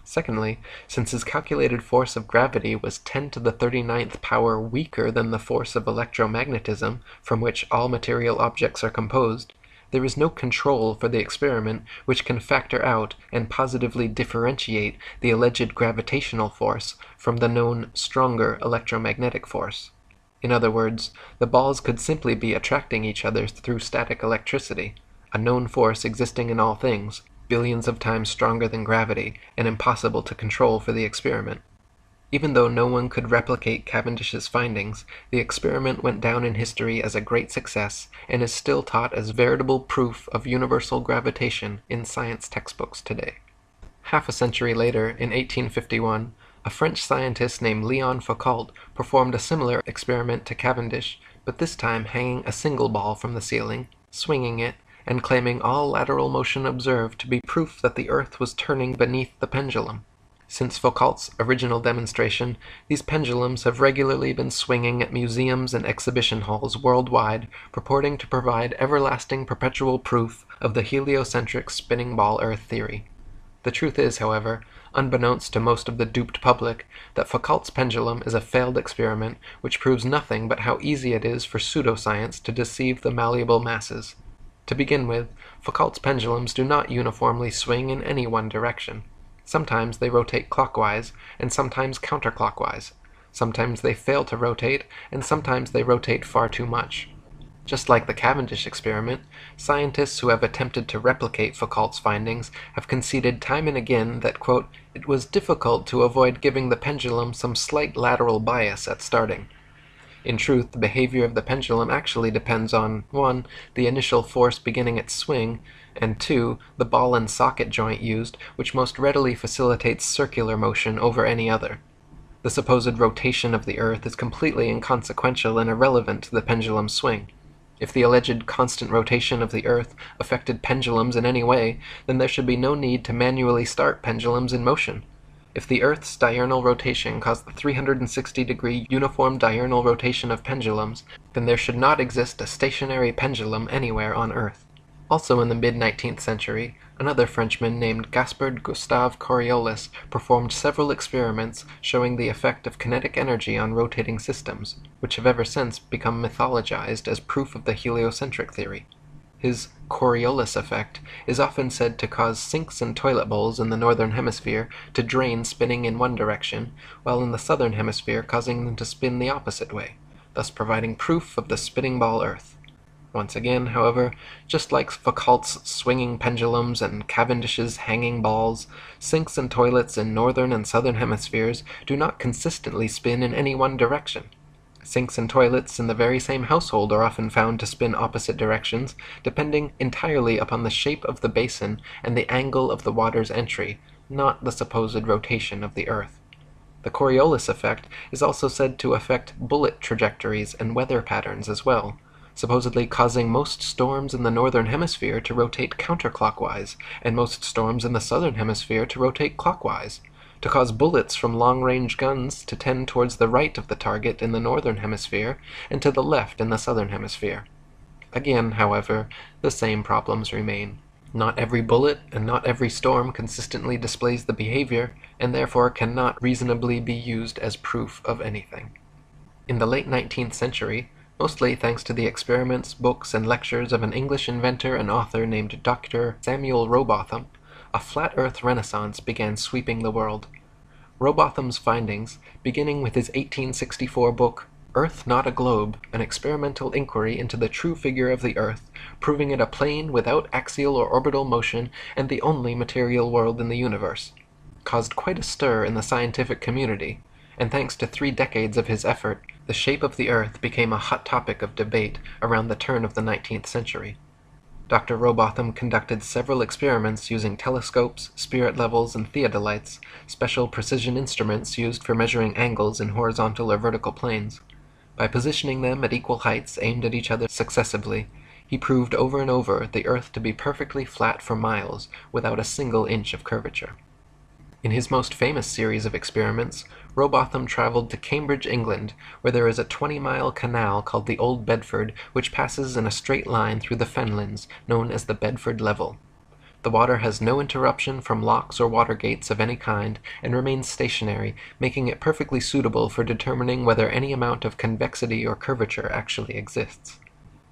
Secondly, since his calculated force of gravity was 10 to the 39th power weaker than the force of electromagnetism, from which all material objects are composed, there is no control for the experiment which can factor out and positively differentiate the alleged gravitational force from the known stronger electromagnetic force. In other words, the balls could simply be attracting each other through static electricity, a known force existing in all things, billions of times stronger than gravity, and impossible to control for the experiment. Even though no one could replicate Cavendish's findings, the experiment went down in history as a great success and is still taught as veritable proof of universal gravitation in science textbooks today. Half a century later, in 1851, a French scientist named Leon Foucault performed a similar experiment to Cavendish, but this time hanging a single ball from the ceiling, swinging it, and claiming all lateral motion observed to be proof that the Earth was turning beneath the pendulum. Since Foucault's original demonstration, these pendulums have regularly been swinging at museums and exhibition halls worldwide, purporting to provide everlasting perpetual proof of the heliocentric spinning ball Earth theory. The truth is, however, unbeknownst to most of the duped public, that Foucault's pendulum is a failed experiment which proves nothing but how easy it is for pseudoscience to deceive the malleable masses. To begin with, Foucault's pendulums do not uniformly swing in any one direction. Sometimes they rotate clockwise, and sometimes counterclockwise. Sometimes they fail to rotate, and sometimes they rotate far too much. Just like the Cavendish experiment, scientists who have attempted to replicate Foucault's findings have conceded time and again that, quote, it was difficult to avoid giving the pendulum some slight lateral bias at starting. In truth, the behavior of the pendulum actually depends on 1. The initial force beginning its swing, and 2. The ball and socket joint used, which most readily facilitates circular motion over any other. The supposed rotation of the Earth is completely inconsequential and irrelevant to the pendulum's swing. If the alleged constant rotation of the Earth affected pendulums in any way, then there should be no need to manually start pendulums in motion. If the Earth's diurnal rotation caused the 360-degree uniform diurnal rotation of pendulums, then there should not exist a stationary pendulum anywhere on Earth. Also in the mid-19th century, another Frenchman named Gaspard Gustave Coriolis performed several experiments showing the effect of kinetic energy on rotating systems, which have ever since become mythologized as proof of the heliocentric theory. His Coriolis effect is often said to cause sinks and toilet bowls in the northern hemisphere to drain spinning in one direction, while in the southern hemisphere causing them to spin the opposite way, thus providing proof of the spinning ball Earth. Once again, however, just like Foucault's swinging pendulums and Cavendish's hanging balls, sinks and toilets in northern and southern hemispheres do not consistently spin in any one direction. Sinks and toilets in the very same household are often found to spin opposite directions, depending entirely upon the shape of the basin and the angle of the water's entry, not the supposed rotation of the Earth. The Coriolis effect is also said to affect bullet trajectories and weather patterns as well, supposedly causing most storms in the northern hemisphere to rotate counterclockwise, and most storms in the southern hemisphere to rotate clockwise, to cause bullets from long-range guns to tend towards the right of the target in the northern hemisphere, and to the left in the southern hemisphere. Again, however, the same problems remain. Not every bullet and not every storm consistently displays the behavior, and therefore cannot reasonably be used as proof of anything. In the late 19th century, mostly thanks to the experiments, books, and lectures of an English inventor and author named Dr. Samuel Rowbotham, a flat Earth renaissance began sweeping the world. Rowbotham's findings, beginning with his 1864 book, Earth Not a Globe, an experimental inquiry into the true figure of the Earth, proving it a plane without axial or orbital motion and the only material world in the universe, caused quite a stir in the scientific community, and thanks to 3 decades of his effort, the shape of the Earth became a hot topic of debate around the turn of the 19th century. Dr. Rowbotham conducted several experiments using telescopes, spirit levels, and theodolites, special precision instruments used for measuring angles in horizontal or vertical planes. By positioning them at equal heights aimed at each other successively, he proved over and over the Earth to be perfectly flat for miles, without a single inch of curvature. In his most famous series of experiments, Rowbotham traveled to Cambridge, England, where there is a 20-mile canal called the Old Bedford, which passes in a straight line through the fenlands, known as the Bedford Level. The water has no interruption from locks or water gates of any kind, and remains stationary, making it perfectly suitable for determining whether any amount of convexity or curvature actually exists.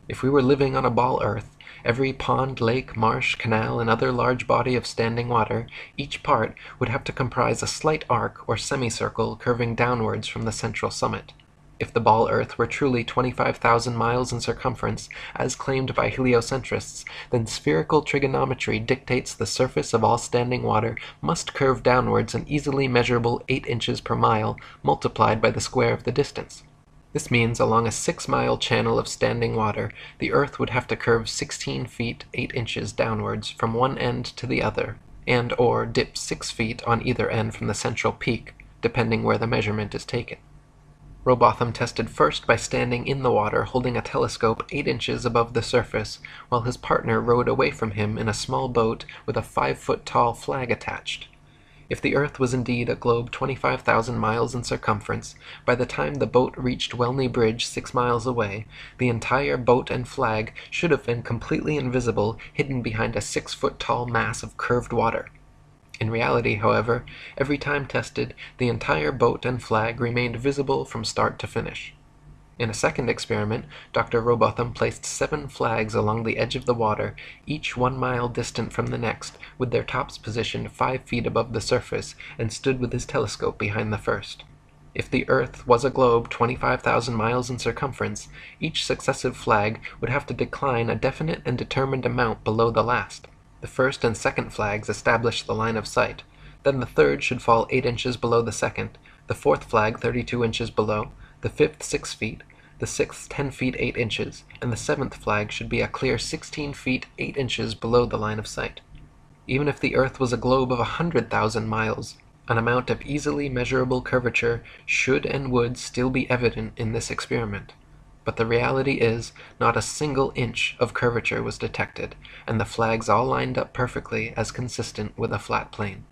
If we were living on a ball Earth, every pond, lake, marsh, canal, and other large body of standing water, each part would have to comprise a slight arc or semicircle curving downwards from the central summit. If the ball Earth were truly 25,000 miles in circumference, as claimed by heliocentrists, then spherical trigonometry dictates the surface of all standing water must curve downwards an easily measurable 8 inches per mile, multiplied by the square of the distance. This means along a 6-mile channel of standing water, the Earth would have to curve 16 feet 8 inches downwards from one end to the other, and/or dip 6 feet on either end from the central peak, depending where the measurement is taken. Rowbotham tested first by standing in the water holding a telescope 8 inches above the surface, while his partner rowed away from him in a small boat with a 5-foot-tall flag attached. If the Earth was indeed a globe 25,000 miles in circumference, by the time the boat reached Welney Bridge 6 miles away, the entire boat and flag should have been completely invisible, hidden behind a 6-foot-tall mass of curved water. In reality, however, every time tested, the entire boat and flag remained visible from start to finish. In a second experiment, Dr. Rowbotham placed 7 flags along the edge of the water, each 1 mile distant from the next, with their tops positioned 5 feet above the surface, and stood with his telescope behind the first. If the Earth was a globe 25,000 miles in circumference, each successive flag would have to decline a definite and determined amount below the last. The first and second flags established the line of sight. Then the third should fall 8 inches below the second, the fourth flag 32 inches below, the fifth 6 feet, the sixth 10 feet 8 inches, and the seventh flag should be a clear 16 feet 8 inches below the line of sight. Even if the Earth was a globe of 100,000 miles, an amount of easily measurable curvature should and would still be evident in this experiment. But the reality is, not a single inch of curvature was detected, and the flags all lined up perfectly as consistent with a flat plane.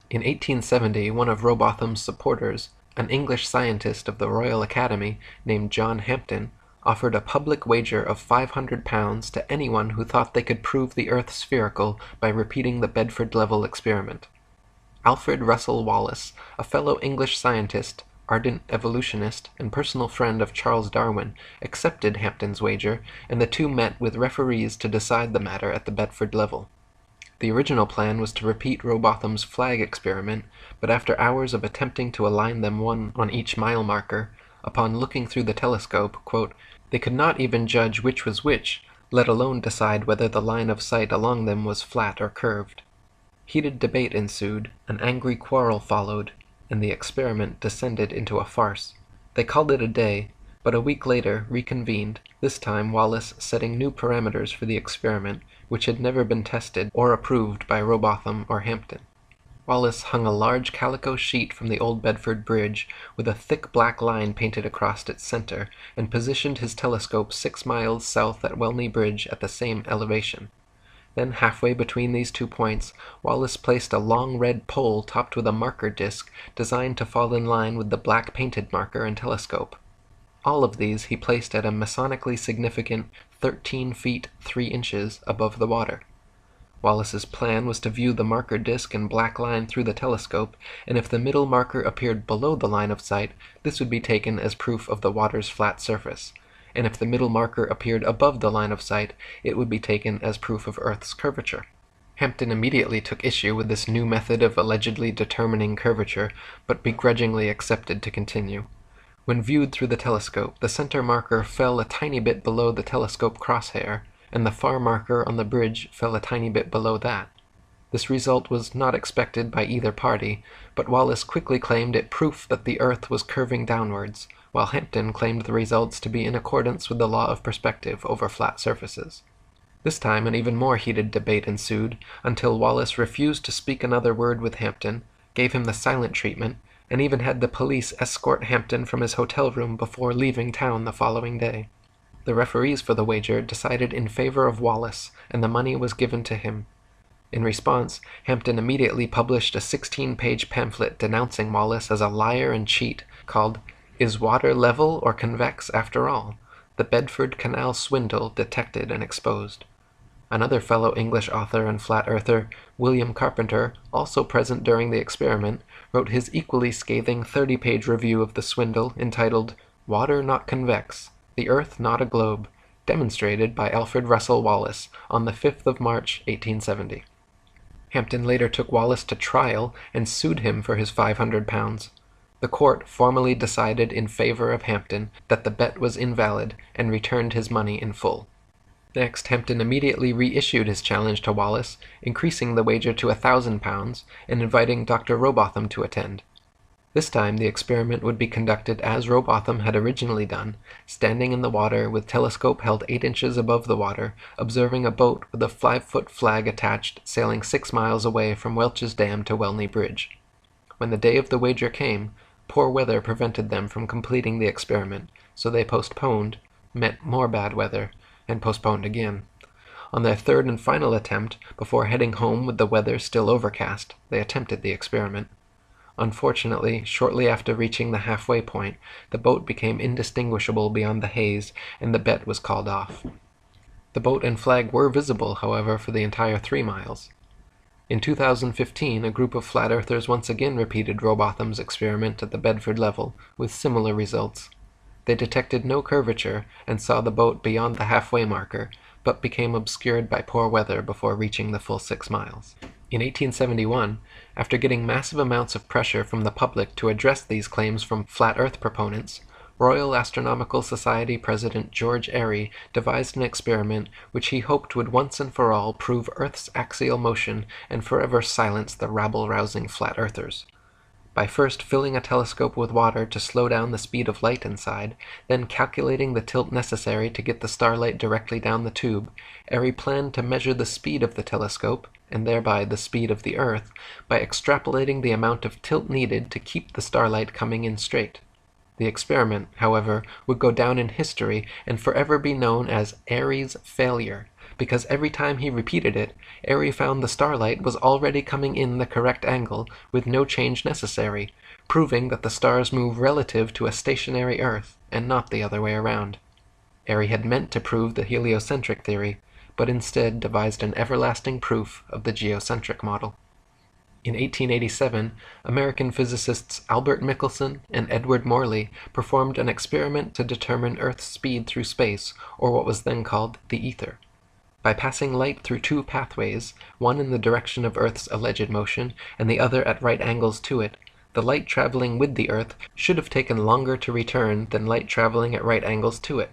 In 1870, one of Rowbotham's supporters, an English scientist of the Royal Academy named John Hampden, offered a public wager of £500 to anyone who thought they could prove the Earth spherical by repeating the Bedford level experiment. Alfred Russel Wallace, a fellow English scientist, ardent evolutionist, and personal friend of Charles Darwin, accepted Hampden's wager, and the two met with referees to decide the matter at the Bedford level. The original plan was to repeat Rowbotham's flag experiment, but after hours of attempting to align them one on each mile marker, upon looking through the telescope, quote, they could not even judge which was which, let alone decide whether the line of sight along them was flat or curved. Heated debate ensued, an angry quarrel followed, and the experiment descended into a farce. They called it a day, but a week later reconvened, this time Wallace setting new parameters for the experiment, which had never been tested or approved by Rowbotham or Hampden. Wallace hung a large calico sheet from the old Bedford Bridge, with a thick black line painted across its center, and positioned his telescope 6 miles south at Welney Bridge at the same elevation. Then, halfway between these 2 points, Wallace placed a long red pole topped with a marker disc designed to fall in line with the black painted marker and telescope. All of these he placed at a masonically significant 13 feet 3 inches above the water. Wallace's plan was to view the marker disc and black line through the telescope, and if the middle marker appeared below the line of sight, this would be taken as proof of the water's flat surface, and if the middle marker appeared above the line of sight, it would be taken as proof of Earth's curvature. Hampden immediately took issue with this new method of allegedly determining curvature, but begrudgingly accepted to continue. When viewed through the telescope, the center marker fell a tiny bit below the telescope crosshair, and the far marker on the bridge fell a tiny bit below that. This result was not expected by either party, but Wallace quickly claimed it proof that the Earth was curving downwards, while Hampden claimed the results to be in accordance with the law of perspective over flat surfaces. This time an even more heated debate ensued, until Wallace refused to speak another word with Hampden, gave him the silent treatment, and even had the police escort Hampden from his hotel room before leaving town the following day. The referees for the wager decided in favor of Wallace, and the money was given to him. In response, Hampden immediately published a 16-page pamphlet denouncing Wallace as a liar and cheat, called "Is Water Level or Convex After All? The Bedford Canal Swindle Detected and Exposed." Another fellow English author and flat-earther, William Carpenter, also present during the experiment, wrote his equally scathing 30-page review of the swindle entitled "Water Not Convex, the Earth Not a Globe," demonstrated by Alfred Russel Wallace on the 5th of March, 1870. Hampden later took Wallace to trial and sued him for his £500. The court formally decided in favor of Hampden that the bet was invalid and returned his money in full. Next, Hampden immediately reissued his challenge to Wallace, increasing the wager to £1,000 and inviting Dr. Rowbotham to attend. This time the experiment would be conducted as Rowbotham had originally done, standing in the water with telescope held 8 inches above the water, observing a boat with a 5-foot flag attached sailing 6 miles away from Welch's Dam to Welney Bridge. When the day of the wager came, poor weather prevented them from completing the experiment, so they postponed, met more bad weather, and postponed again. On their third and final attempt, before heading home with the weather still overcast, they attempted the experiment. Unfortunately, shortly after reaching the halfway point, the boat became indistinguishable beyond the haze, and the bet was called off. The boat and flag were visible, however, for the entire 3 miles. In 2015, a group of flat earthers once again repeated Rowbotham's experiment at the Bedford level, with similar results. They detected no curvature and saw the boat beyond the halfway marker, but became obscured by poor weather before reaching the full 6 miles. In 1871, after getting massive amounts of pressure from the public to address these claims from flat Earth proponents, Royal Astronomical Society President George Airy devised an experiment which he hoped would once and for all prove Earth's axial motion and forever silence the rabble-rousing flat earthers. By first filling a telescope with water to slow down the speed of light inside, then calculating the tilt necessary to get the starlight directly down the tube, Airy planned to measure the speed of the telescope, and thereby the speed of the Earth, by extrapolating the amount of tilt needed to keep the starlight coming in straight. The experiment, however, would go down in history and forever be known as Airy's failure, because every time he repeated it, Airy found the starlight was already coming in the correct angle with no change necessary, proving that the stars move relative to a stationary Earth and not the other way around. Airy had meant to prove the heliocentric theory, but instead devised an everlasting proof of the geocentric model. In 1887, American physicists Albert Michelson and Edward Morley performed an experiment to determine Earth's speed through space, or what was then called the ether. By passing light through 2 pathways, one in the direction of Earth's alleged motion and the other at right angles to it, the light traveling with the Earth should have taken longer to return than light traveling at right angles to it.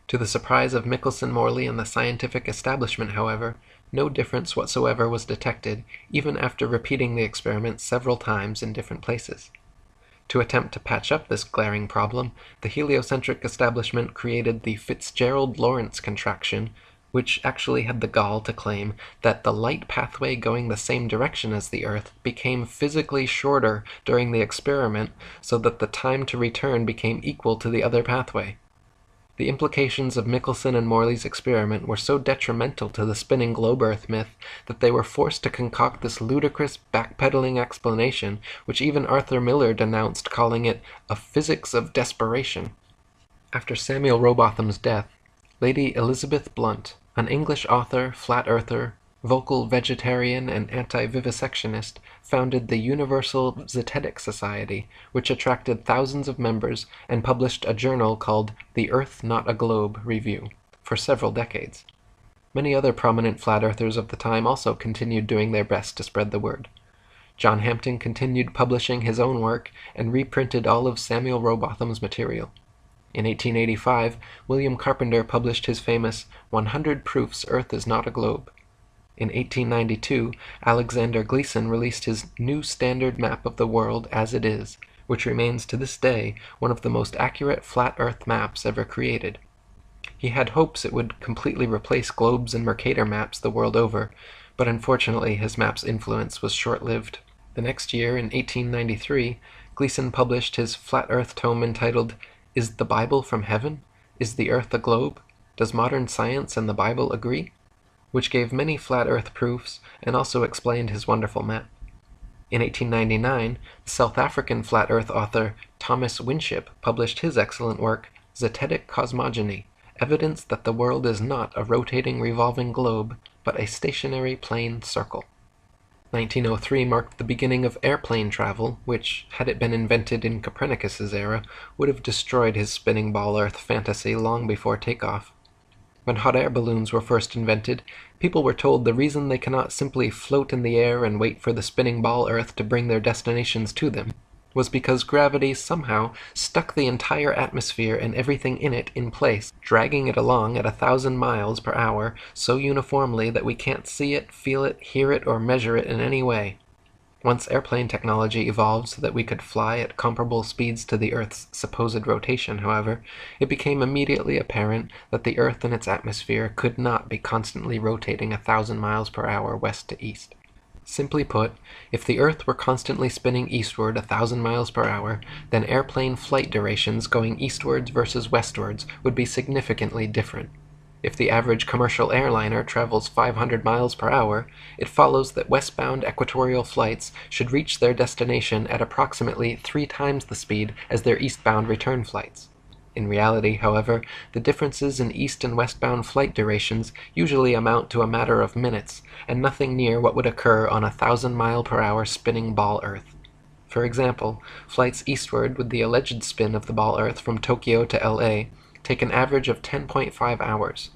To the surprise of Michelson, Morley, and the scientific establishment, however, no difference whatsoever was detected, even after repeating the experiment several times in different places. To attempt to patch up this glaring problem, the heliocentric establishment created the Fitzgerald-Lorentz contraction, which actually had the gall to claim that the light pathway going the same direction as the Earth became physically shorter during the experiment so that the time to return became equal to the other pathway. The implications of Michelson and Morley's experiment were so detrimental to the spinning globe Earth myth that they were forced to concoct this ludicrous backpedaling explanation, which even Arthur Miller denounced, calling it a physics of desperation. After Samuel Rowbotham's death, Lady Elizabeth Blunt, an English author, flat earther, vocal vegetarian, and anti-vivisectionist, founded the Universal Zetetic Society, which attracted thousands of members and published a journal called The Earth Not a Globe Review for several decades. Many other prominent flat earthers of the time also continued doing their best to spread the word. John Hampton continued publishing his own work and reprinted all of Samuel Rowbotham's material. In 1885, William Carpenter published his famous 100 Proofs Earth is Not a Globe. In 1892, Alexander Gleason released his New Standard Map of the World as It Is, which remains to this day one of the most accurate flat Earth maps ever created. He had hopes it would completely replace globes and Mercator maps the world over, but unfortunately his map's influence was short-lived. The next year, in 1893, Gleason published his flat Earth tome entitled Is the Bible from Heaven? Is the Earth a Globe? Does Modern Science and the Bible Agree? Which gave many flat Earth proofs and also explained his wonderful map. In 1899, the South African flat Earth author Thomas Winship published his excellent work, Zetetic Cosmogony, evidence that the world is not a rotating revolving globe, but a stationary plane circle. 1903 marked the beginning of airplane travel, which, had it been invented in Copernicus's era, would have destroyed his spinning ball Earth fantasy long before takeoff. When hot air balloons were first invented, people were told the reason they cannot simply float in the air and wait for the spinning ball Earth to bring their destinations to them was because gravity somehow stuck the entire atmosphere and everything in it in place, dragging it along at 1,000 miles per hour so uniformly that we can't see it, feel it, hear it, or measure it in any way. Once airplane technology evolved so that we could fly at comparable speeds to the Earth's supposed rotation, however, it became immediately apparent that the Earth and its atmosphere could not be constantly rotating 1,000 miles per hour west to east. Simply put, if the Earth were constantly spinning eastward 1,000 miles per hour, then airplane flight durations going eastwards versus westwards would be significantly different. If the average commercial airliner travels 500 miles per hour, it follows that westbound equatorial flights should reach their destination at approximately 3 times the speed as their eastbound return flights. In reality, however, the differences in east and westbound flight durations usually amount to a matter of minutes, and nothing near what would occur on a 1,000-mile-per-hour spinning ball Earth. For example, flights eastward with the alleged spin of the ball Earth from Tokyo to LA take an average of 10.5 hours.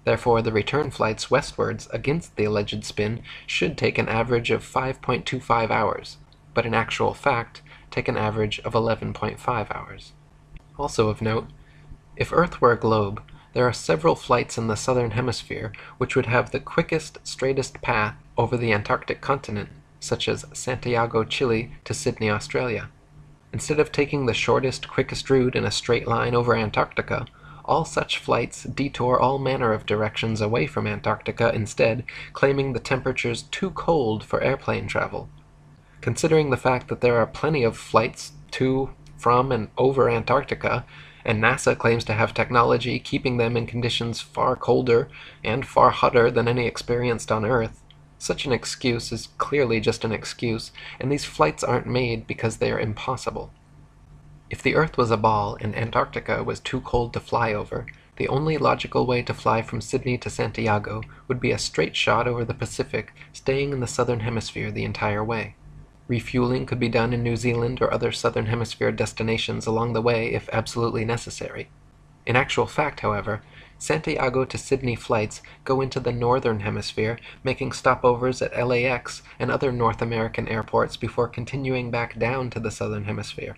Therefore, the return flights westwards against the alleged spin should take an average of 5.25 hours, but in actual fact, take an average of 11.5 hours. Also of note, if Earth were a globe, there are several flights in the southern hemisphere which would have the quickest, straightest path over the Antarctic continent, such as Santiago, Chile to Sydney, Australia. Instead of taking the shortest, quickest route in a straight line over Antarctica, all such flights detour all manner of directions away from Antarctica instead, claiming the temperatures too cold for airplane travel. Considering the fact that there are plenty of flights to, from, and over Antarctica, and NASA claims to have technology keeping them in conditions far colder and far hotter than any experienced on Earth, such an excuse is clearly just an excuse, and these flights aren't made because they are impossible. If the Earth was a ball and Antarctica was too cold to fly over, the only logical way to fly from Sydney to Santiago would be a straight shot over the Pacific, staying in the southern hemisphere the entire way. Refueling could be done in New Zealand or other southern hemisphere destinations along the way if absolutely necessary. In actual fact, however, Santiago to Sydney flights go into the northern hemisphere, making stopovers at LAX and other North American airports before continuing back down to the southern hemisphere.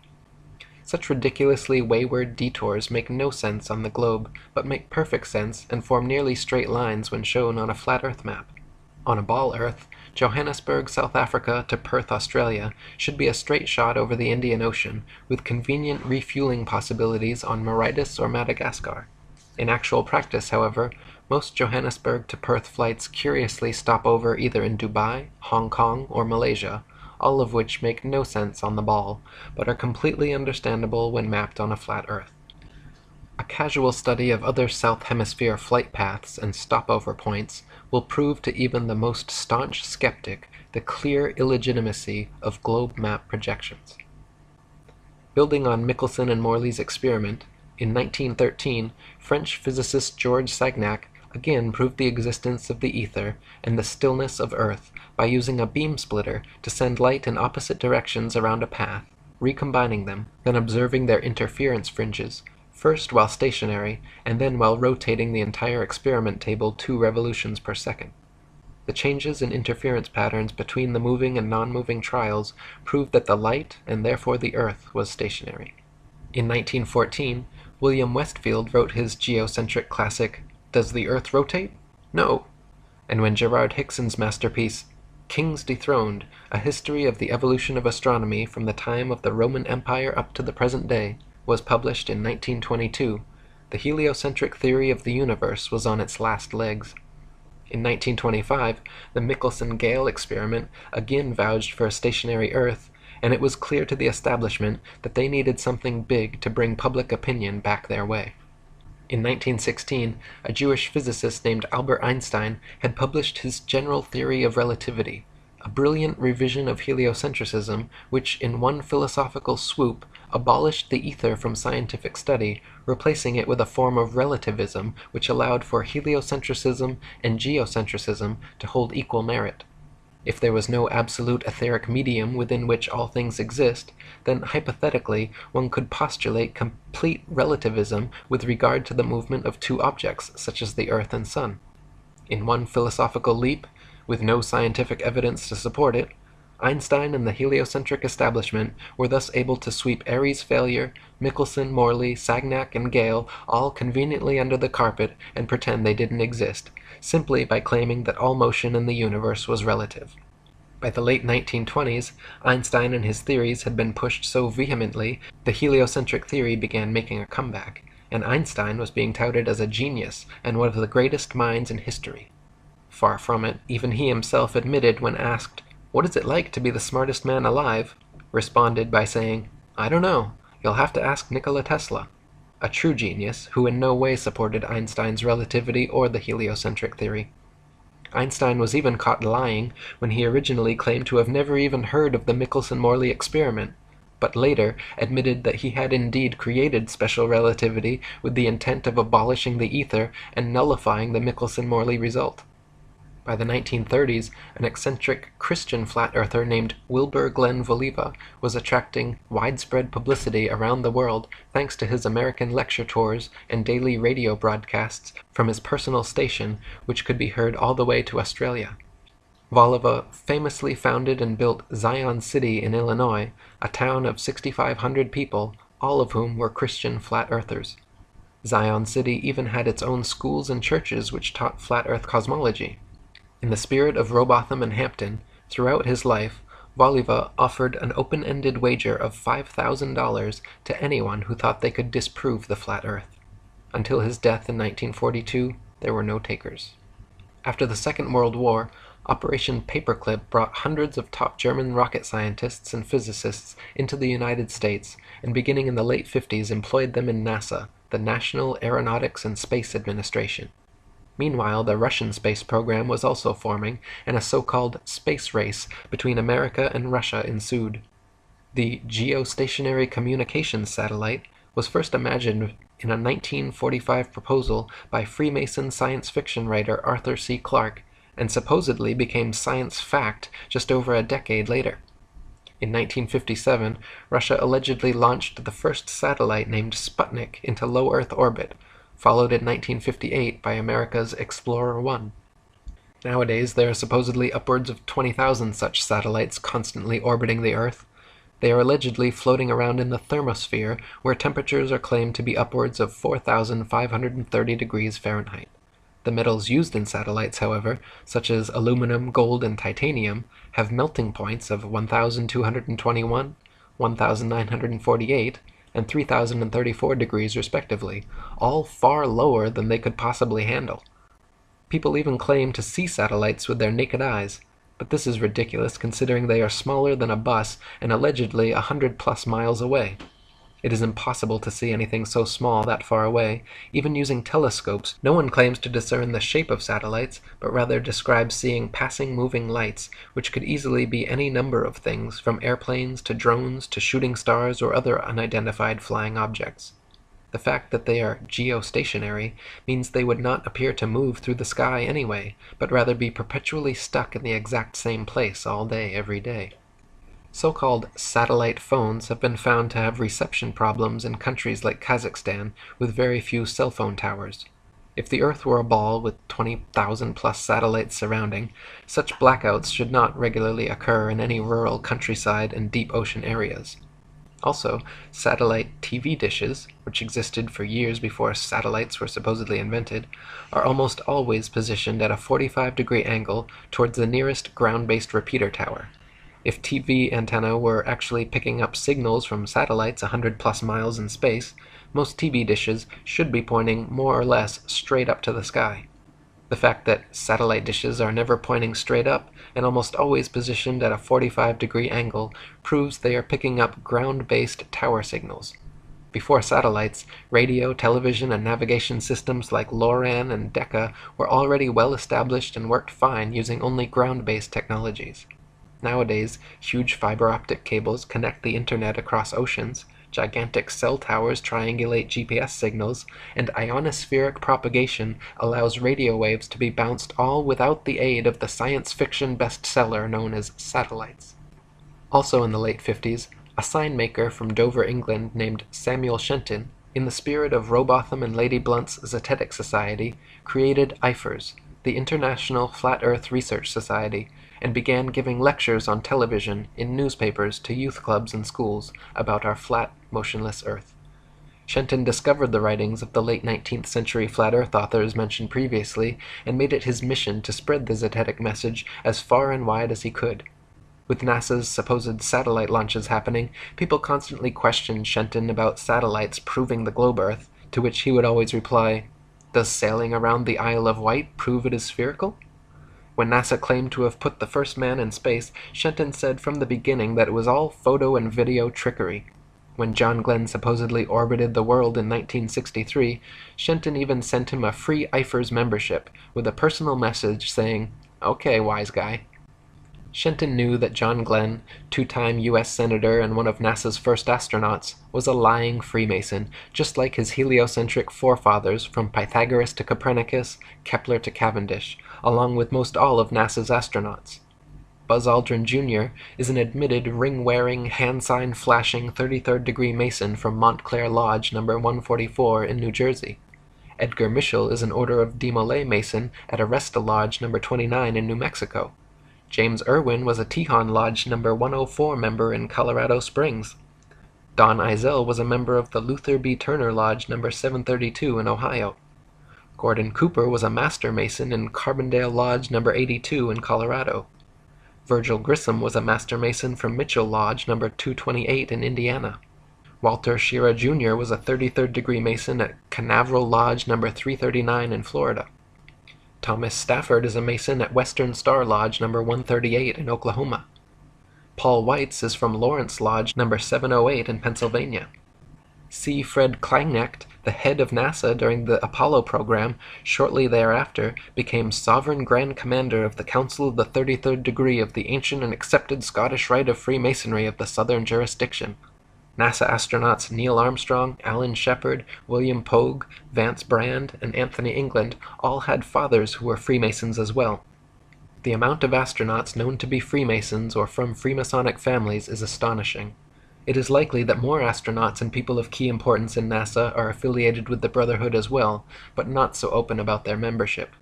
Such ridiculously wayward detours make no sense on the globe, but make perfect sense and form nearly straight lines when shown on a flat Earth map. On a ball Earth, Johannesburg, South Africa to Perth, Australia should be a straight shot over the Indian Ocean, with convenient refueling possibilities on Mauritius or Madagascar. In actual practice, however, most Johannesburg to Perth flights curiously stop over either in Dubai, Hong Kong, or Malaysia, all of which make no sense on the ball, but are completely understandable when mapped on a flat Earth. A casual study of other South Hemisphere flight paths and stopover points will prove to even the most staunch skeptic the clear illegitimacy of globe map projections. Building on Michelson and Morley's experiment, in 1913, French physicist Georges Sagnac again proved the existence of the ether and the stillness of Earth by using a beam splitter to send light in opposite directions around a path, recombining them, then observing their interference fringes, first while stationary, and then while rotating the entire experiment table 2 revolutions per second. The changes in interference patterns between the moving and non-moving trials proved that the light, and therefore the Earth, was stationary. In 1914, William Westfield wrote his geocentric classic, Does the Earth Rotate? No! And when Gerard Hickson's masterpiece, Kings Dethroned, A History of the Evolution of Astronomy from the Time of the Roman Empire up to the Present Day, was published in 1922, the heliocentric theory of the universe was on its last legs. In 1925, the Michelson-Gale experiment again vouched for a stationary Earth, and it was clear to the establishment that they needed something big to bring public opinion back their way. In 1916, a Jewish physicist named Albert Einstein had published his General Theory of Relativity, a brilliant revision of heliocentrism which, in one philosophical swoop, abolished the ether from scientific study, replacing it with a form of relativism which allowed for heliocentrism and geocentrism to hold equal merit. If there was no absolute etheric medium within which all things exist, then hypothetically one could postulate complete relativism with regard to the movement of two objects, such as the Earth and Sun. In one philosophical leap, with no scientific evidence to support it, Einstein and the heliocentric establishment were thus able to sweep Airy's failure, Michelson, Morley, Sagnac, and Gale all conveniently under the carpet and pretend they didn't exist, simply by claiming that all motion in the universe was relative. By the late 1920s, Einstein and his theories had been pushed so vehemently, the heliocentric theory began making a comeback, and Einstein was being touted as a genius and one of the greatest minds in history. Far from it, even he himself admitted when asked, "What is it like to be the smartest man alive?" responded by saying, "I don't know, you'll have to ask Nikola Tesla," a true genius who in no way supported Einstein's relativity or the heliocentric theory. Einstein was even caught lying when he originally claimed to have never even heard of the Michelson-Morley experiment, but later admitted that he had indeed created special relativity with the intent of abolishing the ether and nullifying the Michelson-Morley result. By the 1930s, an eccentric Christian flat-earther named Wilbur Glenn Voliva was attracting widespread publicity around the world thanks to his American lecture tours and daily radio broadcasts from his personal station, which could be heard all the way to Australia. Voliva famously founded and built Zion City in Illinois, a town of 6,500 people, all of whom were Christian flat-earthers. Zion City even had its own schools and churches which taught flat-earth cosmology. In the spirit of Robotham and Hampton, throughout his life, Voliva offered an open-ended wager of $5,000 to anyone who thought they could disprove the flat Earth. Until his death in 1942, there were no takers. After the Second World War, Operation Paperclip brought hundreds of top German rocket scientists and physicists into the United States, and beginning in the late 50s employed them in NASA, the National Aeronautics and Space Administration. Meanwhile, the Russian space program was also forming, and a so-called space race between America and Russia ensued. The geostationary communications satellite was first imagined in a 1945 proposal by Freemason science fiction writer Arthur C. Clarke, and supposedly became science fact just over a decade later. In 1957, Russia allegedly launched the first satellite named Sputnik into low Earth orbit, followed in 1958 by America's Explorer 1. Nowadays, there are supposedly upwards of 20,000 such satellites constantly orbiting the Earth. They are allegedly floating around in the thermosphere, where temperatures are claimed to be upwards of 4,530 degrees Fahrenheit. The metals used in satellites, however, such as aluminum, gold, and titanium, have melting points of 1,221, 1,948, and 3,034 degrees respectively, all far lower than they could possibly handle. People even claim to see satellites with their naked eyes, but this is ridiculous considering they are smaller than a bus and allegedly 100+ miles away. It is impossible to see anything so small that far away. Even using telescopes, no one claims to discern the shape of satellites, but rather describes seeing passing moving lights, which could easily be any number of things, from airplanes to drones to shooting stars or other unidentified flying objects. The fact that they are geostationary means they would not appear to move through the sky anyway, but rather be perpetually stuck in the exact same place all day, every day. So-called satellite phones have been found to have reception problems in countries like Kazakhstan with very few cell phone towers. If the Earth were a ball with 20,000+ satellites surrounding, such blackouts should not regularly occur in any rural countryside and deep ocean areas. Also, satellite TV dishes, which existed for years before satellites were supposedly invented, are almost always positioned at a 45-degree angle towards the nearest ground-based repeater tower. If TV antenna were actually picking up signals from satellites 100+ miles in space, most TV dishes should be pointing more or less straight up to the sky. The fact that satellite dishes are never pointing straight up and almost always positioned at a 45-degree angle proves they are picking up ground-based tower signals. Before satellites, radio, television, and navigation systems like LORAN and Decca were already well established and worked fine using only ground-based technologies. Nowadays, huge fiber-optic cables connect the internet across oceans, gigantic cell towers triangulate GPS signals, and ionospheric propagation allows radio waves to be bounced all without the aid of the science fiction bestseller known as satellites. Also in the late 50s, a sign maker from Dover, England named Samuel Shenton, in the spirit of Robotham and Lady Blunt's Zetetic Society, created IFERS, the International Flat Earth Research Society, and began giving lectures on television, in newspapers, to youth clubs and schools about our flat, motionless Earth. Shenton discovered the writings of the late 19th century flat Earth authors mentioned previously and made it his mission to spread the Zetetic message as far and wide as he could. With NASA's supposed satellite launches happening, people constantly questioned Shenton about satellites proving the globe Earth, to which he would always reply, "Does sailing around the Isle of Wight prove it is spherical?" When NASA claimed to have put the first man in space, Shenton said from the beginning that it was all photo and video trickery. When John Glenn supposedly orbited the world in 1963, Shenton even sent him a free IFERS membership, with a personal message saying, "Okay, wise guy." Shenton knew that John Glenn, two-time U.S. Senator and one of NASA's first astronauts, was a lying Freemason, just like his heliocentric forefathers from Pythagoras to Copernicus, Kepler to Cavendish, along with most all of NASA's astronauts. Buzz Aldrin Jr. is an admitted ring-wearing, hand-sign-flashing 33rd-degree Mason from Montclair Lodge No. 144 in New Jersey. Edgar Mitchell is an Order of Demolay Mason at Aresta Lodge No. 29 in New Mexico. James Irwin was a Tejon Lodge No. 104 member in Colorado Springs. Don Eisel was a member of the Luther B. Turner Lodge No. 732 in Ohio. Gordon Cooper was a Master Mason in Carbondale Lodge No. 82 in Colorado. Virgil Grissom was a Master Mason from Mitchell Lodge No. 228 in Indiana. Walter Schira Jr. was a 33rd-degree Mason at Canaveral Lodge No. 339 in Florida. Thomas Stafford is a Mason at Western Star Lodge No. 138 in Oklahoma. Paul Weitz is from Lawrence Lodge No. 708 in Pennsylvania. C. Fred Kleineknecht, the head of NASA during the Apollo program, shortly thereafter became Sovereign Grand Commander of the Council of the 33rd Degree of the ancient and accepted Scottish Rite of Freemasonry of the Southern Jurisdiction. NASA astronauts Neil Armstrong, Alan Shepard, William Pogue, Vance Brand, and Anthony England all had fathers who were Freemasons as well. The amount of astronauts known to be Freemasons or from Freemasonic families is astonishing. It is likely that more astronauts and people of key importance in NASA are affiliated with the Brotherhood as well, but not so open about their membership.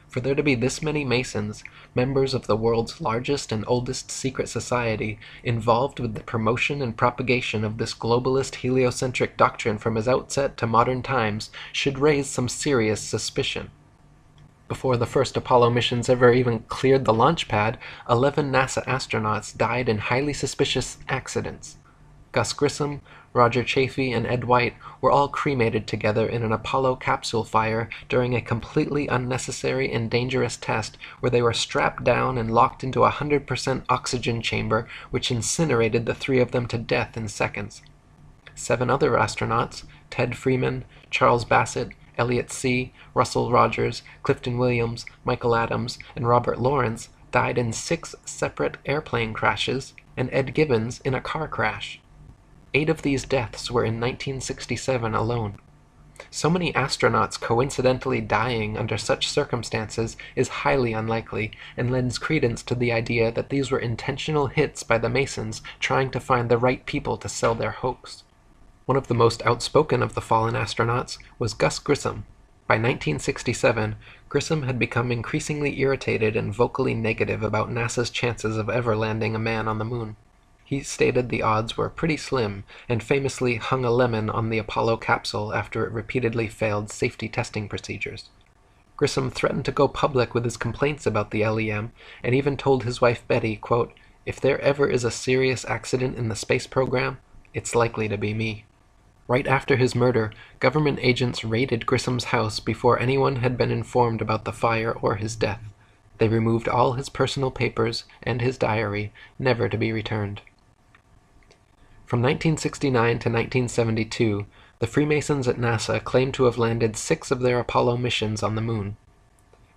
For there to be this many Masons, members of the world's largest and oldest secret society, involved with the promotion and propagation of this globalist heliocentric doctrine from its outset to modern times, should raise some serious suspicion. Before the first Apollo missions ever even cleared the launch pad, 11 NASA astronauts died in highly suspicious accidents. Gus Grissom, Roger Chaffee, and Ed White were all cremated together in an Apollo capsule fire during a completely unnecessary and dangerous test where they were strapped down and locked into a 100% oxygen chamber which incinerated the three of them to death in seconds. 7 other astronauts, Ted Freeman, Charles Bassett, Elliot See., Russell Rogers, Clifton Williams, Michael Adams, and Robert Lawrence, died in 6 separate airplane crashes, and Ed Gibbons in a car crash. 8 of these deaths were in 1967 alone. So many astronauts coincidentally dying under such circumstances is highly unlikely, and lends credence to the idea that these were intentional hits by the Masons trying to find the right people to sell their hoax. One of the most outspoken of the fallen astronauts was Gus Grissom. By 1967, Grissom had become increasingly irritated and vocally negative about NASA's chances of ever landing a man on the moon. He stated the odds were pretty slim, and famously hung a lemon on the Apollo capsule after it repeatedly failed safety testing procedures. Grissom threatened to go public with his complaints about the LEM, and even told his wife Betty, quote, "If there ever is a serious accident in the space program, it's likely to be me." Right after his murder, government agents raided Grissom's house before anyone had been informed about the fire or his death. They removed all his personal papers and his diary, never to be returned. From 1969 to 1972, the Freemasons at NASA claimed to have landed 6 of their Apollo missions on the moon.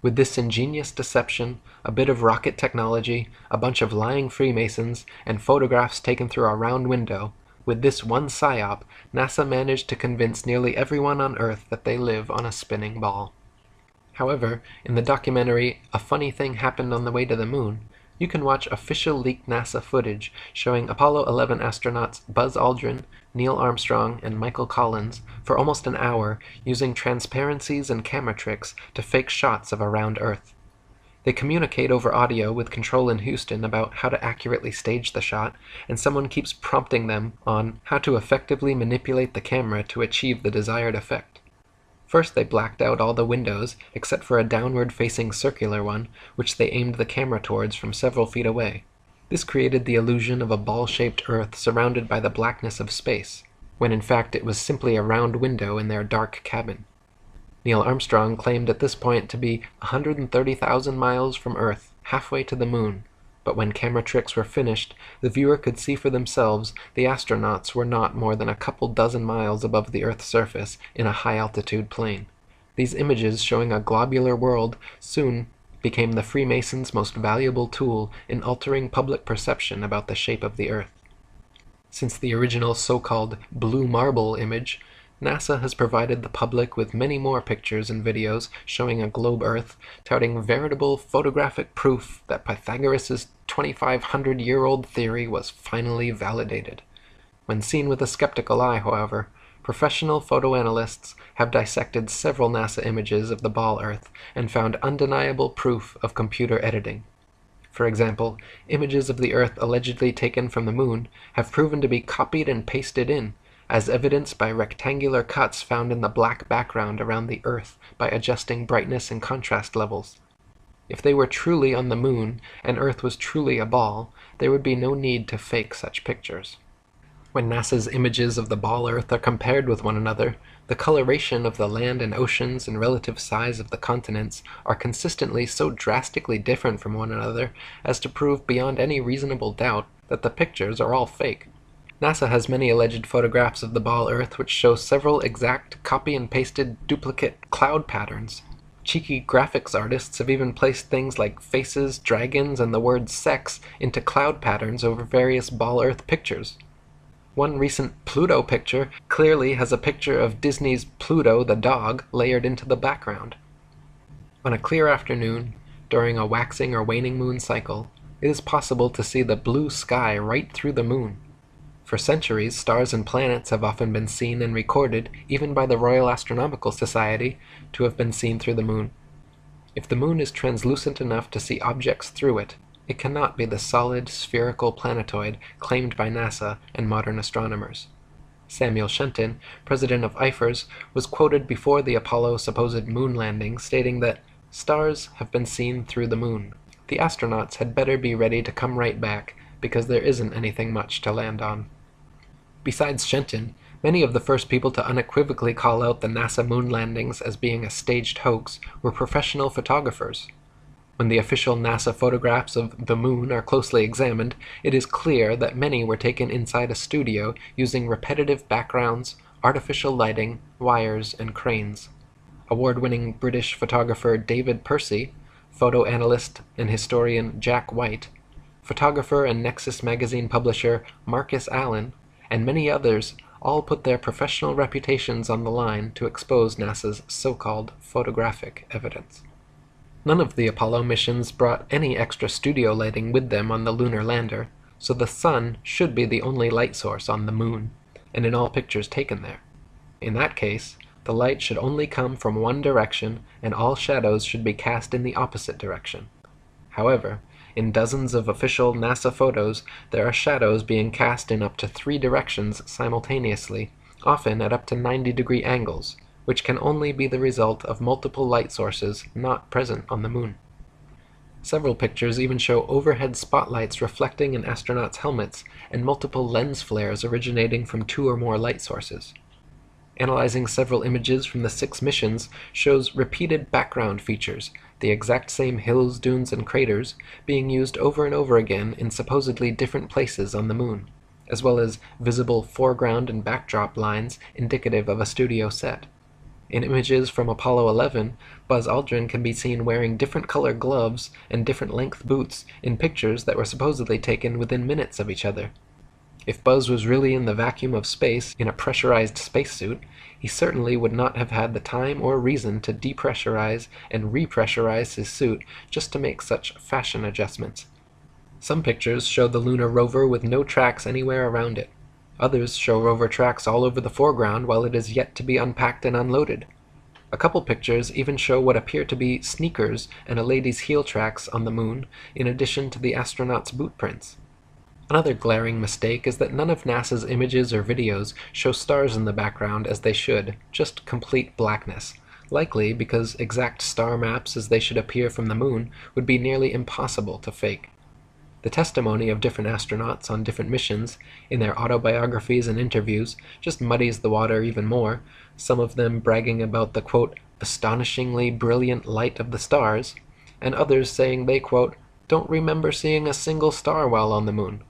With this ingenious deception, a bit of rocket technology, a bunch of lying Freemasons, and photographs taken through a round window, with this one psyop, NASA managed to convince nearly everyone on Earth that they live on a spinning ball. However, in the documentary A Funny Thing Happened on the Way to the Moon, you can watch official leaked NASA footage showing Apollo 11 astronauts Buzz Aldrin, Neil Armstrong, and Michael Collins for almost an hour using transparencies and camera tricks to fake shots of a round Earth. They communicate over audio with Control in Houston about how to accurately stage the shot, and someone keeps prompting them on how to effectively manipulate the camera to achieve the desired effect. First they blacked out all the windows, except for a downward-facing circular one, which they aimed the camera towards from several feet away. This created the illusion of a ball-shaped Earth surrounded by the blackness of space, when in fact it was simply a round window in their dark cabin. Neil Armstrong claimed at this point to be 130,000 miles from Earth, halfway to the moon, but when camera tricks were finished, the viewer could see for themselves the astronauts were not more than a couple dozen miles above the Earth's surface in a high-altitude plane. These images showing a globular world soon became the Freemasons' most valuable tool in altering public perception about the shape of the Earth. Since the original so-called blue marble image, NASA has provided the public with many more pictures and videos showing a globe Earth, touting veritable photographic proof that Pythagoras' 2,500-year-old theory was finally validated. When seen with a skeptical eye, however, professional photoanalysts have dissected several NASA images of the ball Earth and found undeniable proof of computer editing. For example, images of the Earth allegedly taken from the moon have proven to be copied and pasted in, as evidenced by rectangular cuts found in the black background around the Earth by adjusting brightness and contrast levels. If they were truly on the moon and Earth was truly a ball, there would be no need to fake such pictures. When NASA's images of the ball Earth are compared with one another, the coloration of the land and oceans and relative size of the continents are consistently so drastically different from one another as to prove beyond any reasonable doubt that the pictures are all fake. NASA has many alleged photographs of the ball Earth which show several exact copy and pasted duplicate cloud patterns. Cheeky graphics artists have even placed things like faces, dragons, and the word sex into cloud patterns over various ball Earth pictures. One recent Pluto picture clearly has a picture of Disney's Pluto the dog layered into the background. On a clear afternoon, during a waxing or waning moon cycle, it is possible to see the blue sky right through the moon. For centuries, stars and planets have often been seen and recorded, even by the Royal Astronomical Society, to have been seen through the moon. If the moon is translucent enough to see objects through it, it cannot be the solid, spherical planetoid claimed by NASA and modern astronomers. Samuel Shenton, president of IFERS, was quoted before the Apollo supposed moon landing, stating that stars have been seen through the moon. The astronauts had better be ready to come right back, because there isn't anything much to land on. Besides Shenton, many of the first people to unequivocally call out the NASA moon landings as being a staged hoax were professional photographers. When the official NASA photographs of the moon are closely examined, it is clear that many were taken inside a studio using repetitive backgrounds, artificial lighting, wires, and cranes. Award-winning British photographer David Percy, photo analyst and historian Jack White, photographer and Nexus magazine publisher Marcus Allen, and many others all put their professional reputations on the line to expose NASA's so-called photographic evidence. None of the Apollo missions brought any extra studio lighting with them on the lunar lander, so the sun should be the only light source on the moon, and in all pictures taken there. In that case, the light should only come from one direction, and all shadows should be cast in the opposite direction. However, in dozens of official NASA photos, there are shadows being cast in up to 3 directions simultaneously, often at up to 90-degree angles, which can only be the result of multiple light sources not present on the moon. Several pictures even show overhead spotlights reflecting in astronauts' helmets and multiple lens flares originating from 2 or more light sources. Analyzing several images from the 6 missions shows repeated background features, the exact same hills, dunes, and craters, being used over and over again in supposedly different places on the moon, as well as visible foreground and backdrop lines indicative of a studio set. In images from Apollo 11, Buzz Aldrin can be seen wearing different color gloves and different length boots in pictures that were supposedly taken within minutes of each other. If Buzz was really in the vacuum of space in a pressurized spacesuit, he certainly would not have had the time or reason to depressurize and repressurize his suit just to make such fashion adjustments. Some pictures show the lunar rover with no tracks anywhere around it. Others show rover tracks all over the foreground while it is yet to be unpacked and unloaded. A couple pictures even show what appear to be sneakers and a lady's heel tracks on the moon, in addition to the astronauts' boot prints. Another glaring mistake is that none of NASA's images or videos show stars in the background as they should, just complete blackness, likely because exact star maps as they should appear from the moon would be nearly impossible to fake. The testimony of different astronauts on different missions, in their autobiographies and interviews, just muddies the water even more, some of them bragging about the, quote, astonishingly brilliant light of the stars, and others saying they, quote, don't remember seeing a single star while on the moon.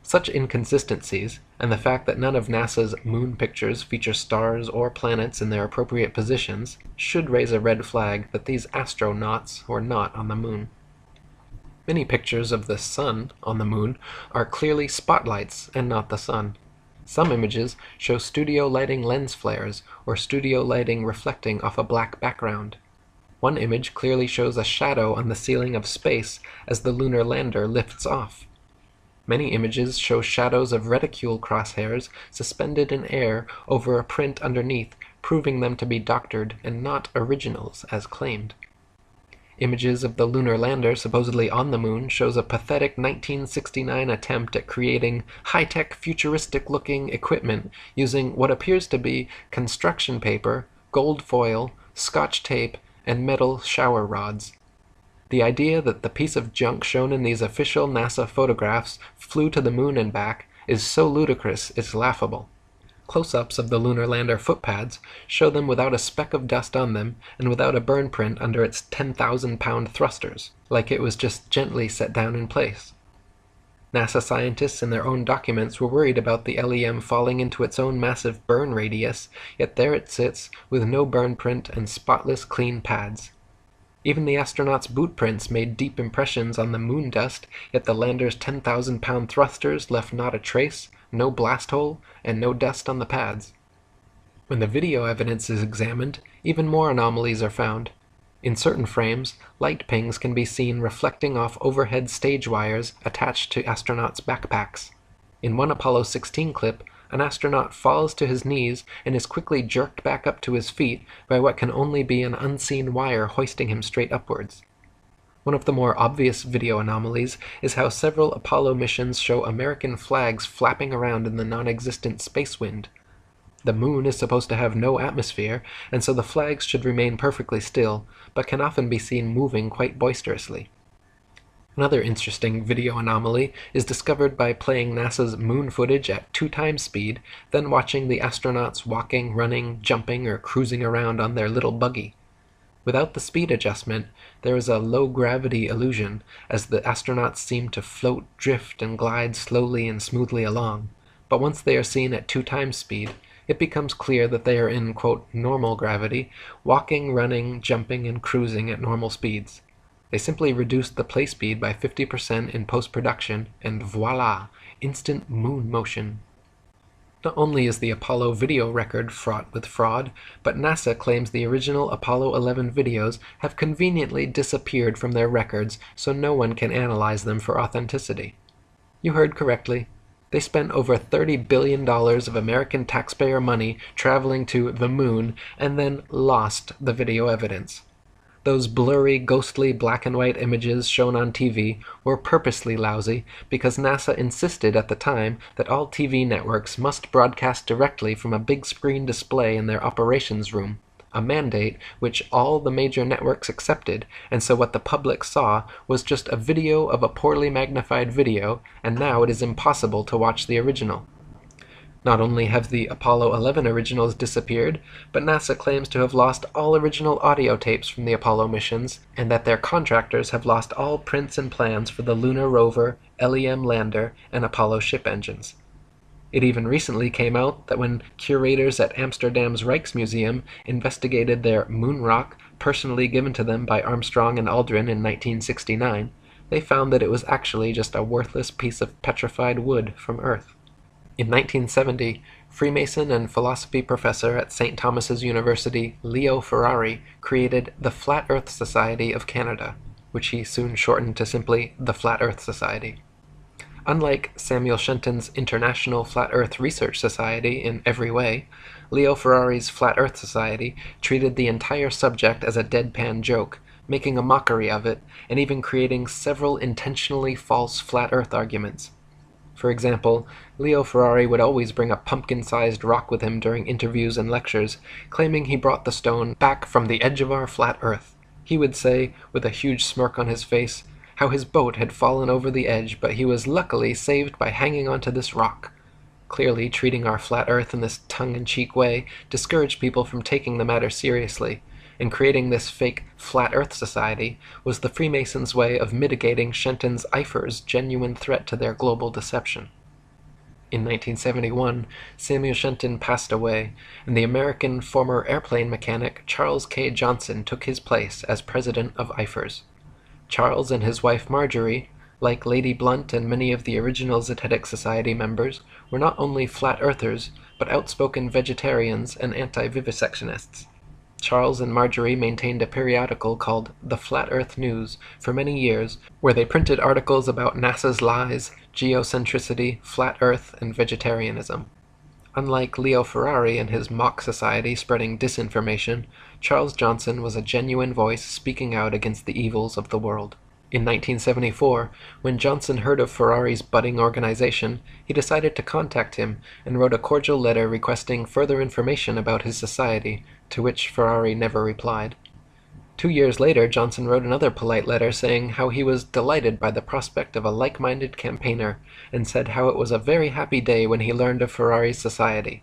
Such inconsistencies, and the fact that none of NASA's moon pictures feature stars or planets in their appropriate positions, should raise a red flag that these astronauts were not on the moon. Many pictures of the sun on the moon are clearly spotlights and not the sun. Some images show studio lighting lens flares or studio lighting reflecting off a black background. One image clearly shows a shadow on the ceiling of space as the lunar lander lifts off. Many images show shadows of reticule crosshairs suspended in air over a print underneath, proving them to be doctored and not originals as claimed. Images of the lunar lander supposedly on the moon shows a pathetic 1969 attempt at creating high-tech futuristic-looking equipment using what appears to be construction paper, gold foil, scotch tape, and metal shower rods. The idea that the piece of junk shown in these official NASA photographs flew to the moon and back is so ludicrous it's laughable. Close-ups of the lunar lander footpads show them without a speck of dust on them and without a burn print under its 10,000-pound thrusters, like it was just gently set down in place. NASA scientists in their own documents were worried about the LEM falling into its own massive burn radius, yet there it sits with no burn print and spotless clean pads. Even the astronauts' boot prints made deep impressions on the moon dust, yet the lander's 10,000-pound thrusters left not a trace, no blast hole, and no dust on the pads. When the video evidence is examined, even more anomalies are found. In certain frames, light pings can be seen reflecting off overhead stage wires attached to astronauts' backpacks. In one Apollo 16 clip, an astronaut falls to his knees and is quickly jerked back up to his feet by what can only be an unseen wire hoisting him straight upwards. One of the more obvious video anomalies is how several Apollo missions show American flags flapping around in the non-existent space wind. The moon is supposed to have no atmosphere, and so the flags should remain perfectly still, but can often be seen moving quite boisterously. Another interesting video anomaly is discovered by playing NASA's moon footage at 2x speed, then watching the astronauts walking, running, jumping, or cruising around on their little buggy. Without the speed adjustment, there is a low-gravity illusion, as the astronauts seem to float, drift, and glide slowly and smoothly along. But once they are seen at 2x speed, it becomes clear that they are in, quote, normal gravity, walking, running, jumping, and cruising at normal speeds. They simply reduced the play speed by 50% in post-production, and voila, instant moon motion. Not only is the Apollo video record fraught with fraud, but NASA claims the original Apollo 11 videos have conveniently disappeared from their records so no one can analyze them for authenticity. You heard correctly. They spent over $30 billion of American taxpayer money traveling to the moon and then lost the video evidence. Those blurry, ghostly black and white images shown on TV were purposely lousy because NASA insisted at the time that all TV networks must broadcast directly from a big screen display in their operations room, a mandate which all the major networks accepted, and so what the public saw was just a video of a poorly magnified video, and now it is impossible to watch the original. Not only have the Apollo 11 originals disappeared, but NASA claims to have lost all original audio tapes from the Apollo missions, and that their contractors have lost all prints and plans for the lunar rover, LEM lander, and Apollo ship engines. It even recently came out that when curators at Amsterdam's Rijksmuseum investigated their moon rock, personally given to them by Armstrong and Aldrin in 1969, they found that it was actually just a worthless piece of petrified wood from Earth. In 1970, Freemason and philosophy professor at St. Thomas's University, Leo Ferrari, created the Flat Earth Society of Canada, which he soon shortened to simply the Flat Earth Society. Unlike Samuel Shenton's International Flat Earth Research Society in every way, Leo Ferrari's Flat Earth Society treated the entire subject as a deadpan joke, making a mockery of it, and even creating several intentionally false flat Earth arguments. For example, Leo Ferrari would always bring a pumpkin-sized rock with him during interviews and lectures, claiming he brought the stone back from the edge of our flat Earth. He would say, with a huge smirk on his face, how his boat had fallen over the edge, but he was luckily saved by hanging onto this rock. Clearly, treating our flat Earth in this tongue-in-cheek way discouraged people from taking the matter seriously, and creating this fake Flat Earth Society was the Freemasons' way of mitigating Shenton's Eifer's genuine threat to their global deception. In 1971, Samuel Shenton passed away, and the American former airplane mechanic Charles K. Johnson took his place as president of Eifer's. Charles and his wife Marjorie, like Lady Blunt and many of the original Zetetic Society members, were not only flat earthers, but outspoken vegetarians and anti-vivisectionists. Charles and Marjorie maintained a periodical called The Flat Earth News for many years, where they printed articles about NASA's lies, geocentricity, flat Earth, and vegetarianism. Unlike Leo Ferrari and his mock society spreading disinformation, Charles Johnson was a genuine voice speaking out against the evils of the world. In 1974, when Johnson heard of Ferrari's budding organization, he decided to contact him and wrote a cordial letter requesting further information about his society, to which Ferrari never replied. 2 years later, Johnson wrote another polite letter saying how he was delighted by the prospect of a like-minded campaigner, and said how it was a very happy day when he learned of Ferrari's society.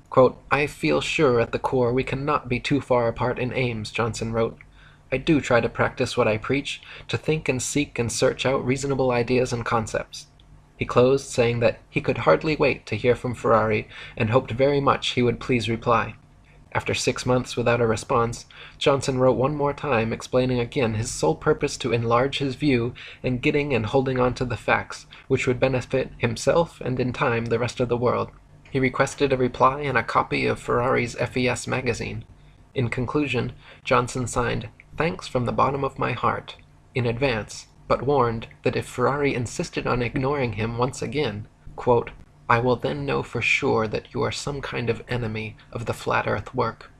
Quote, "I feel sure at the core we cannot be too far apart in aims," Johnson wrote. "I do try to practice what I preach, to think and seek and search out reasonable ideas and concepts." He closed saying that he could hardly wait to hear from Ferrari and hoped very much he would please reply. After 6 months without a response, Johnson wrote one more time explaining again his sole purpose to enlarge his view and getting and holding on to the facts, which would benefit himself and in time the rest of the world. He requested a reply and a copy of Ferrari's FES magazine. In conclusion, Johnson signed, "Thanks from the bottom of my heart," in advance, but warned that if Ferrari insisted on ignoring him once again, quote, "I will then know for sure that you are some kind of enemy of the flat earth work."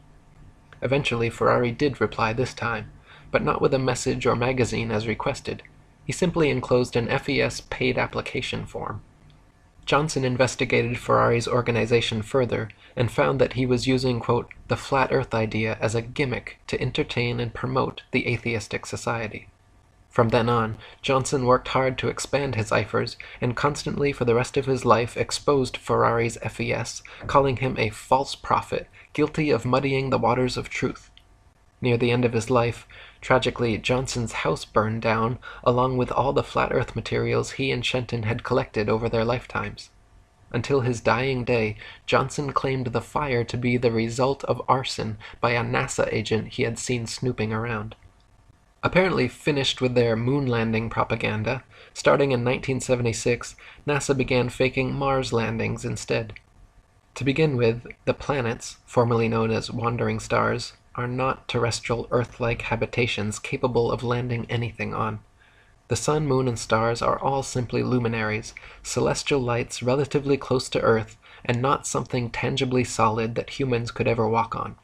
Eventually Ferrari did reply this time, but not with a message or magazine as requested. He simply enclosed an FES paid application form. Johnson investigated Ferrari's organization further and found that he was using, quote, "the flat earth idea as a gimmick to entertain and promote the atheistic society." From then on, Johnson worked hard to expand his Eifers and constantly for the rest of his life exposed Ferrari's FES, calling him a false prophet, guilty of muddying the waters of truth. Near the end of his life, tragically, Johnson's house burned down, along with all the flat earth materials he and Shenton had collected over their lifetimes. Until his dying day, Johnson claimed the fire to be the result of arson by a NASA agent he had seen snooping around. Apparently finished with their moon landing propaganda, starting in 1976, NASA began faking Mars landings instead. To begin with, the planets, formerly known as wandering stars, are not terrestrial Earth-like habitations capable of landing anything on. The sun, moon, and stars are all simply luminaries, celestial lights relatively close to Earth, and not something tangibly solid that humans could ever walk on.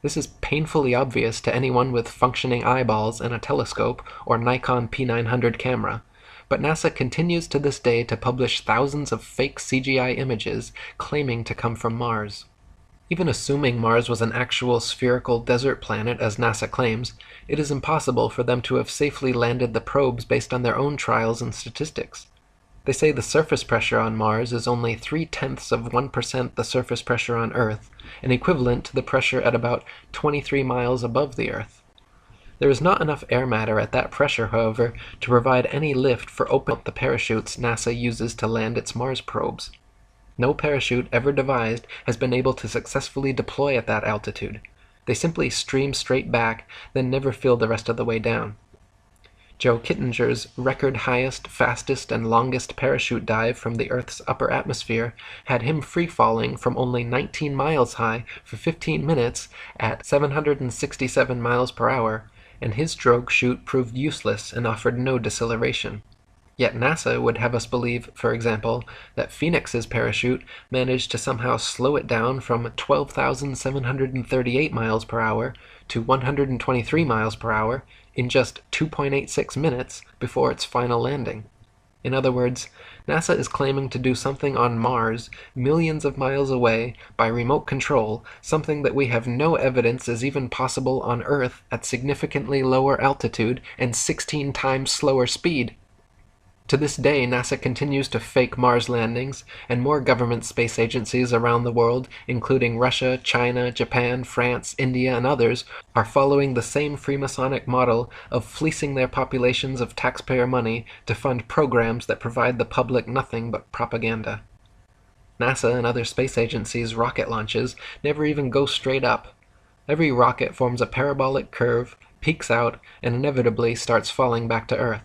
This is painfully obvious to anyone with functioning eyeballs and a telescope or Nikon P900 camera, but NASA continues to this day to publish thousands of fake CGI images claiming to come from Mars. Even assuming Mars was an actual spherical desert planet as NASA claims, it is impossible for them to have safely landed the probes based on their own trials and statistics. They say the surface pressure on Mars is only 0.3% the surface pressure on Earth, and equivalent to the pressure at about 23 miles above the Earth. There is not enough air matter at that pressure, however, to provide any lift for opening up the parachutes NASA uses to land its Mars probes. No parachute ever devised has been able to successfully deploy at that altitude. They simply stream straight back, then never fill the rest of the way down. Joe Kittinger's record highest, fastest, and longest parachute dive from the Earth's upper atmosphere had him free-falling from only 19 miles high for 15 minutes at 767 miles per hour, and his drogue chute proved useless and offered no deceleration. Yet NASA would have us believe, for example, that Phoenix's parachute managed to somehow slow it down from 12,738 miles per hour to 123 miles per hour in just 2.86 minutes before its final landing. In other words, NASA is claiming to do something on Mars, millions of miles away, by remote control, something that we have no evidence is even possible on Earth at significantly lower altitude and 16 times slower speed. To this day, NASA continues to fake Mars landings, and more government space agencies around the world, including Russia, China, Japan, France, India, and others, are following the same Freemasonic model of fleecing their populations of taxpayer money to fund programs that provide the public nothing but propaganda. NASA and other space agencies' rocket launches never even go straight up. Every rocket forms a parabolic curve, peaks out, and inevitably starts falling back to Earth.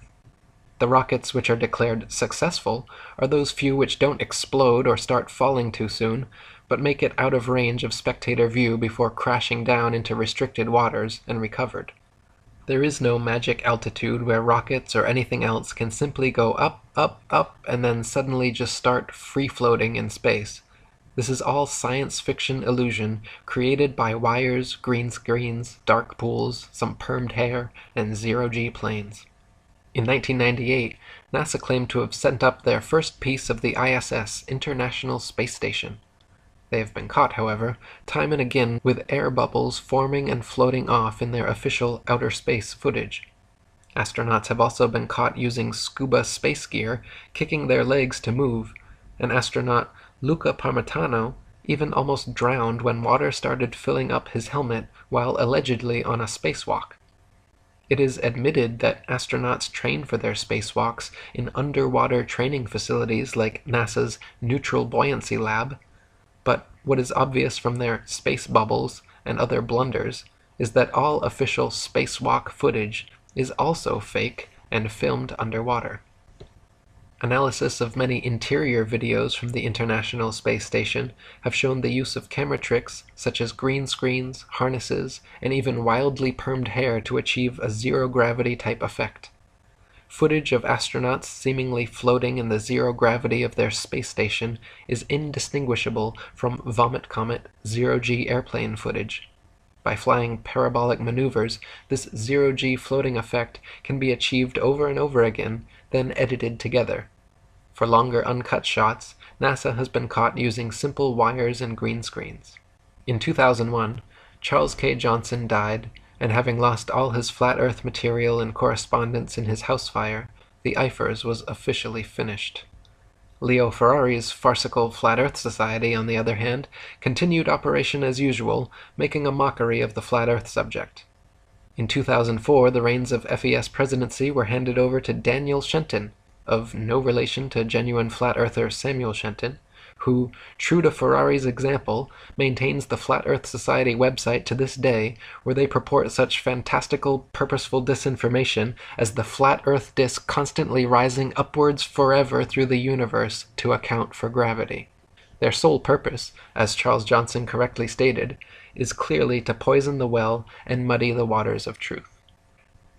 The rockets which are declared successful are those few which don't explode or start falling too soon, but make it out of range of spectator view before crashing down into restricted waters and recovered. There is no magic altitude where rockets or anything else can simply go up, up, up, and then suddenly just start free-floating in space. This is all science fiction illusion created by wires, green screens, dark pools, some permed hair, and zero-G planes. In 1998, NASA claimed to have sent up their first piece of the ISS, International Space Station. They have been caught, however, time and again with air bubbles forming and floating off in their official outer space footage. Astronauts have also been caught using scuba space gear, kicking their legs to move, and astronaut Luca Parmitano even almost drowned when water started filling up his helmet while allegedly on a spacewalk. It is admitted that astronauts train for their spacewalks in underwater training facilities like NASA's Neutral Buoyancy Lab, but what is obvious from their space bubbles and other blunders is that all official spacewalk footage is also fake and filmed underwater. Analysis of many interior videos from the International Space Station have shown the use of camera tricks such as green screens, harnesses, and even wildly permed hair to achieve a zero-gravity type effect. Footage of astronauts seemingly floating in the zero gravity of their space station is indistinguishable from Vomit Comet zero-G airplane footage. By flying parabolic maneuvers, this zero-G floating effect can be achieved over and over again, then edited together. For longer uncut shots, NASA has been caught using simple wires and green screens. In 2001, Charles K. Johnson died, and having lost all his flat Earth material and correspondence in his house fire, the IFERS was officially finished. Leo Ferrari's farcical Flat Earth Society, on the other hand, continued operation as usual, making a mockery of the Flat Earth subject. In 2004, the reins of FES presidency were handed over to Daniel Shenton, of no relation to genuine Flat Earther Samuel Shenton, who, true to Ferrari's example, maintains the Flat Earth Society website to this day, where they purport such fantastical, purposeful disinformation as the flat Earth disk constantly rising upwards forever through the universe to account for gravity. Their sole purpose, as Charles Johnson correctly stated, is clearly to poison the well and muddy the waters of truth.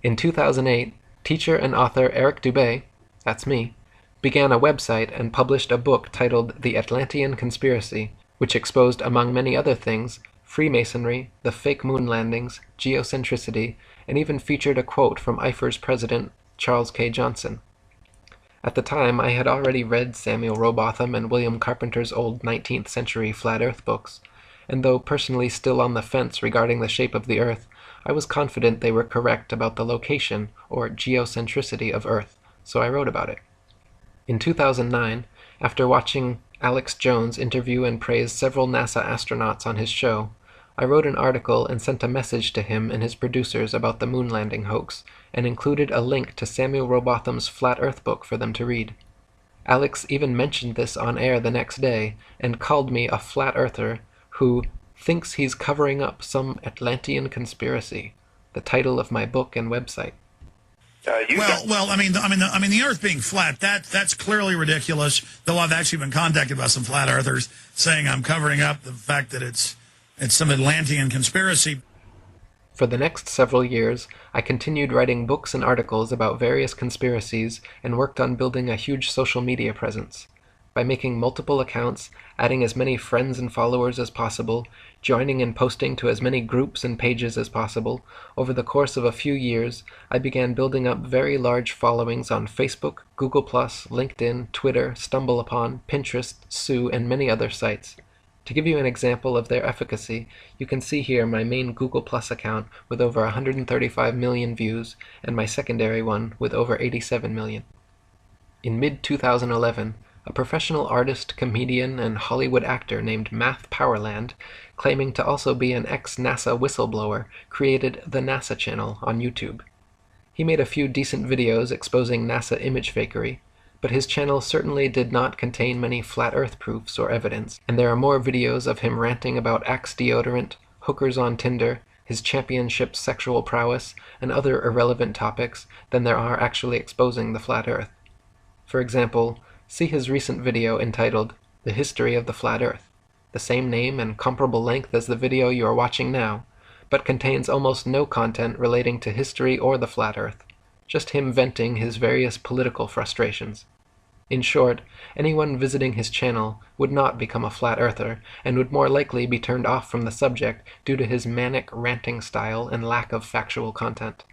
In 2008, teacher and author Eric Dubé, that's me, began a website and published a book titled The Atlantean Conspiracy, which exposed, among many other things, Freemasonry, the fake moon landings, geocentricity, and even featured a quote from IFER's president Charles K. Johnson. At the time, I had already read Samuel Rowbotham and William Carpenter's old 19th century Flat Earth books, and though personally still on the fence regarding the shape of the Earth, I was confident they were correct about the location, or geocentricity, of Earth, so I wrote about it. In 2009, after watching Alex Jones interview and praise several NASA astronauts on his show, I wrote an article and sent a message to him and his producers about the moon landing hoax, and included a link to Samuel Rowbotham's Flat Earth book for them to read. Alex even mentioned this on air the next day, and called me a flat earther who thinks he's covering up some Atlantean conspiracy, the title of my book and website. The Earth being flat, that's clearly ridiculous, though I've actually been contacted by some flat earthers saying I'm covering up the fact that it's some Atlantean conspiracy. For the next several years, I continued writing books and articles about various conspiracies and worked on building a huge social media presence. by making multiple accounts, adding as many friends and followers as possible, joining and posting to as many groups and pages as possible. Over the course of a few years, I began building up very large followings on Facebook, Google+, LinkedIn, Twitter, StumbleUpon, Pinterest, Sue, and many other sites. To give you an example of their efficacy, you can see here my main Google Plus account with over 135 million views, and my secondary one with over 87 million. In mid-2011, a professional artist, comedian, and Hollywood actor named Math Powerland, claiming to also be an ex-NASA whistleblower, created the NASA channel on YouTube. He made a few decent videos exposing NASA image fakery, but his channel certainly did not contain many flat earth proofs or evidence, and there are more videos of him ranting about Axe deodorant, hookers on Tinder, his championship sexual prowess, and other irrelevant topics than there are actually exposing the flat earth. For example, see his recent video entitled The History of the Flat Earth, the same name and comparable length as the video you are watching now, but contains almost no content relating to history or the flat earth, just him venting his various political frustrations. In short, anyone visiting his channel would not become a flat earther, and would more likely be turned off from the subject due to his manic ranting style and lack of factual content.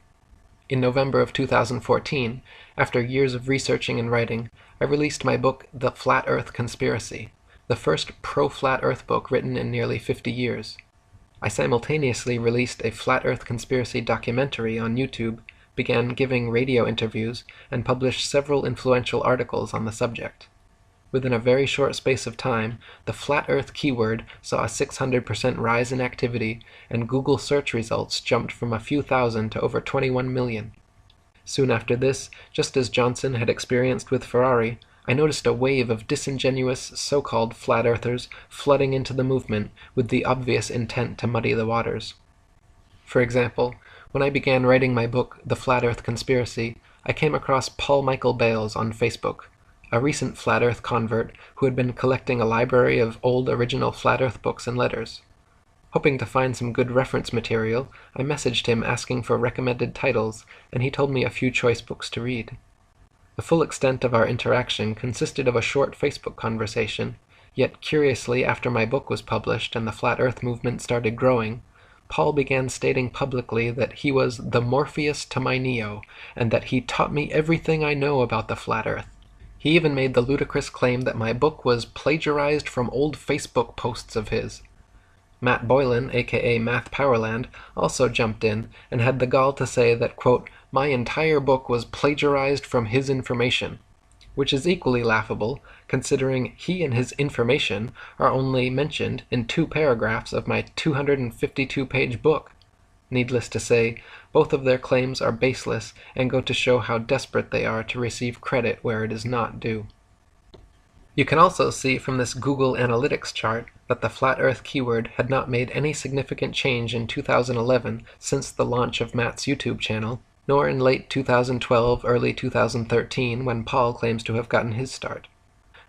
In November of 2014, after years of researching and writing, I released my book The Flat Earth Conspiracy, the first pro-flat earth book written in nearly 50 years. I simultaneously released a flat earth conspiracy documentary on YouTube, began giving radio interviews, and published several influential articles on the subject. Within a very short space of time, the flat earth keyword saw a 600% rise in activity, and Google search results jumped from a few thousand to over 21 million. Soon after this, just as Johnson had experienced with Ferrari, I noticed a wave of disingenuous so-called flat earthers flooding into the movement with the obvious intent to muddy the waters. For example, when I began writing my book, The Flat Earth Conspiracy, I came across Paul Michael Bales on Facebook, a recent flat earth convert who had been collecting a library of old original flat earth books and letters. Hoping to find some good reference material, I messaged him asking for recommended titles, and he told me a few choice books to read. The full extent of our interaction consisted of a short Facebook conversation, yet curiously, after my book was published and the flat earth movement started growing, Paul began stating publicly that he was the Morpheus to my Neo, and that he taught me everything I know about the flat earth. He even made the ludicrous claim that my book was plagiarized from old Facebook posts of his. Matt Boylan, aka Math Powerland, also jumped in and had the gall to say that, quote, my entire book was plagiarized from his information, which is equally laughable, considering he and his information are only mentioned in 2 paragraphs of my 252-page book. Needless to say, both of their claims are baseless and go to show how desperate they are to receive credit where it is not due. You can also see from this Google Analytics chart that the flat earth keyword had not made any significant change in 2011 since the launch of Matt's YouTube channel, nor in late 2012, early 2013, when Paul claims to have gotten his start.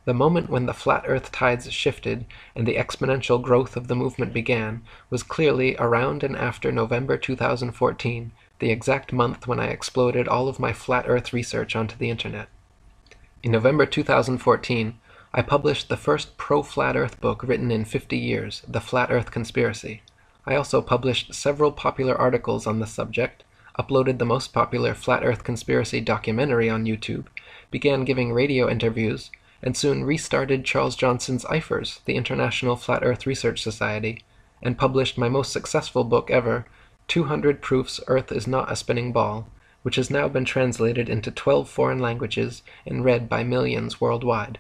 The moment when the flat earth tides shifted and the exponential growth of the movement began was clearly around and after November 2014, the exact month when I exploded all of my flat earth research onto the internet. In November 2014, I published the first pro-flat earth book written in 50 years, The Flat Earth Conspiracy. I also published several popular articles on the subject, uploaded the most popular flat earth conspiracy documentary on YouTube, began giving radio interviews, and soon restarted Charles Johnson's IFERS, the International Flat Earth Research Society, and published my most successful book ever, 200 Proofs Earth is Not a Spinning Ball, which has now been translated into 12 foreign languages and read by millions worldwide.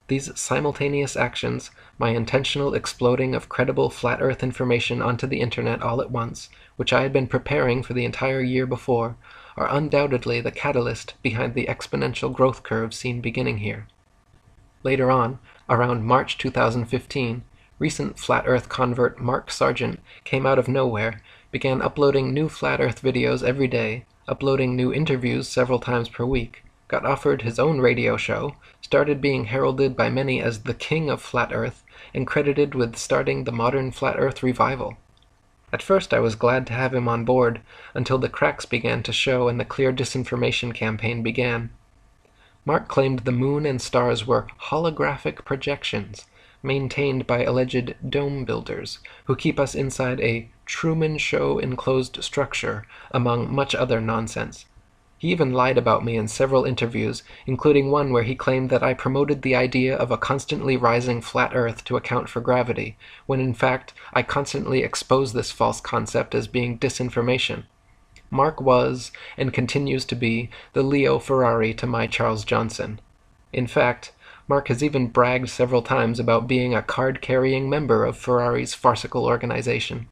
These simultaneous actions, my intentional exploding of credible flat earth information onto the internet all at once, which I had been preparing for the entire year before, are undoubtedly the catalyst behind the exponential growth curve seen beginning here. Later on, around March 2015, recent flat earth convert Mark Sargent came out of nowhere, began uploading new flat earth videos every day, uploading new interviews several times per week, got offered his own radio show, started being heralded by many as the king of flat earth, and credited with starting the modern flat earth revival. At first I was glad to have him on board, until the cracks began to show and the clear disinformation campaign began. Mark claimed the moon and stars were holographic projections, maintained by alleged dome builders, who keep us inside a Truman Show enclosed structure, among much other nonsense. He even lied about me in several interviews, including one where he claimed that I promoted the idea of a constantly rising flat Earth to account for gravity, when in fact I constantly expose this false concept as being disinformation. Mark was, and continues to be, the Leo Ferrari to my Charles Johnson. In fact, Mark has even bragged several times about being a card-carrying member of Ferrari's farcical organization.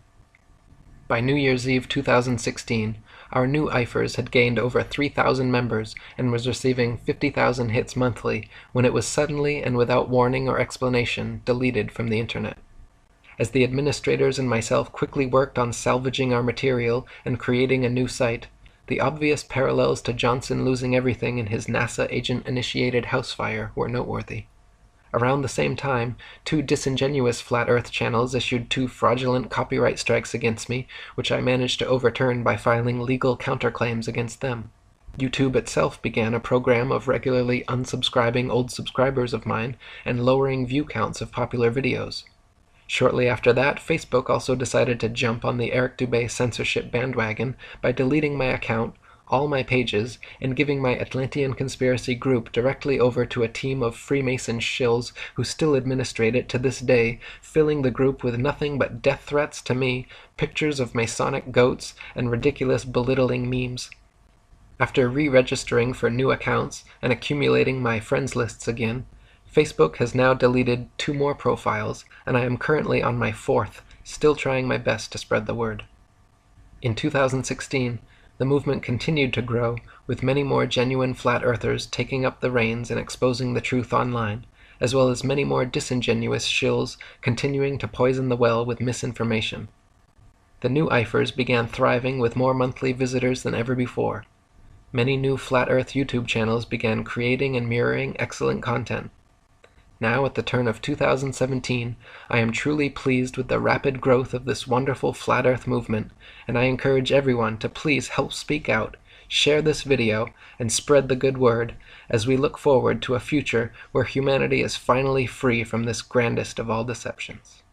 By New Year's Eve 2016, our new IFers had gained over 3,000 members and was receiving 50,000 hits monthly when it was suddenly and without warning or explanation deleted from the internet. As the administrators and myself quickly worked on salvaging our material and creating a new site, the obvious parallels to Johnson losing everything in his NASA agent-initiated house fire were noteworthy. Around the same time, 2 disingenuous Flat Earth channels issued 2 fraudulent copyright strikes against me, which I managed to overturn by filing legal counterclaims against them. YouTube itself began a program of regularly unsubscribing old subscribers of mine and lowering view counts of popular videos. Shortly after that, Facebook also decided to jump on the Eric Dubé censorship bandwagon by deleting my account, all my pages, and giving my Atlantean conspiracy group directly over to a team of Freemason shills who still administrate it to this day, filling the group with nothing but death threats to me, pictures of Masonic goats, and ridiculous belittling memes. After re-registering for new accounts and accumulating my friends lists again, Facebook has now deleted 2 more profiles, and I am currently on my 4th, still trying my best to spread the word. In 2016, the movement continued to grow, with many more genuine flat earthers taking up the reins and exposing the truth online, as well as many more disingenuous shills continuing to poison the well with misinformation. The new IFers began thriving with more monthly visitors than ever before. Many new Flat Earth YouTube channels began creating and mirroring excellent content. Now, at the turn of 2017, I am truly pleased with the rapid growth of this wonderful Flat Earth movement, and I encourage everyone to please help speak out, share this video, and spread the good word, as we look forward to a future where humanity is finally free from this grandest of all deceptions.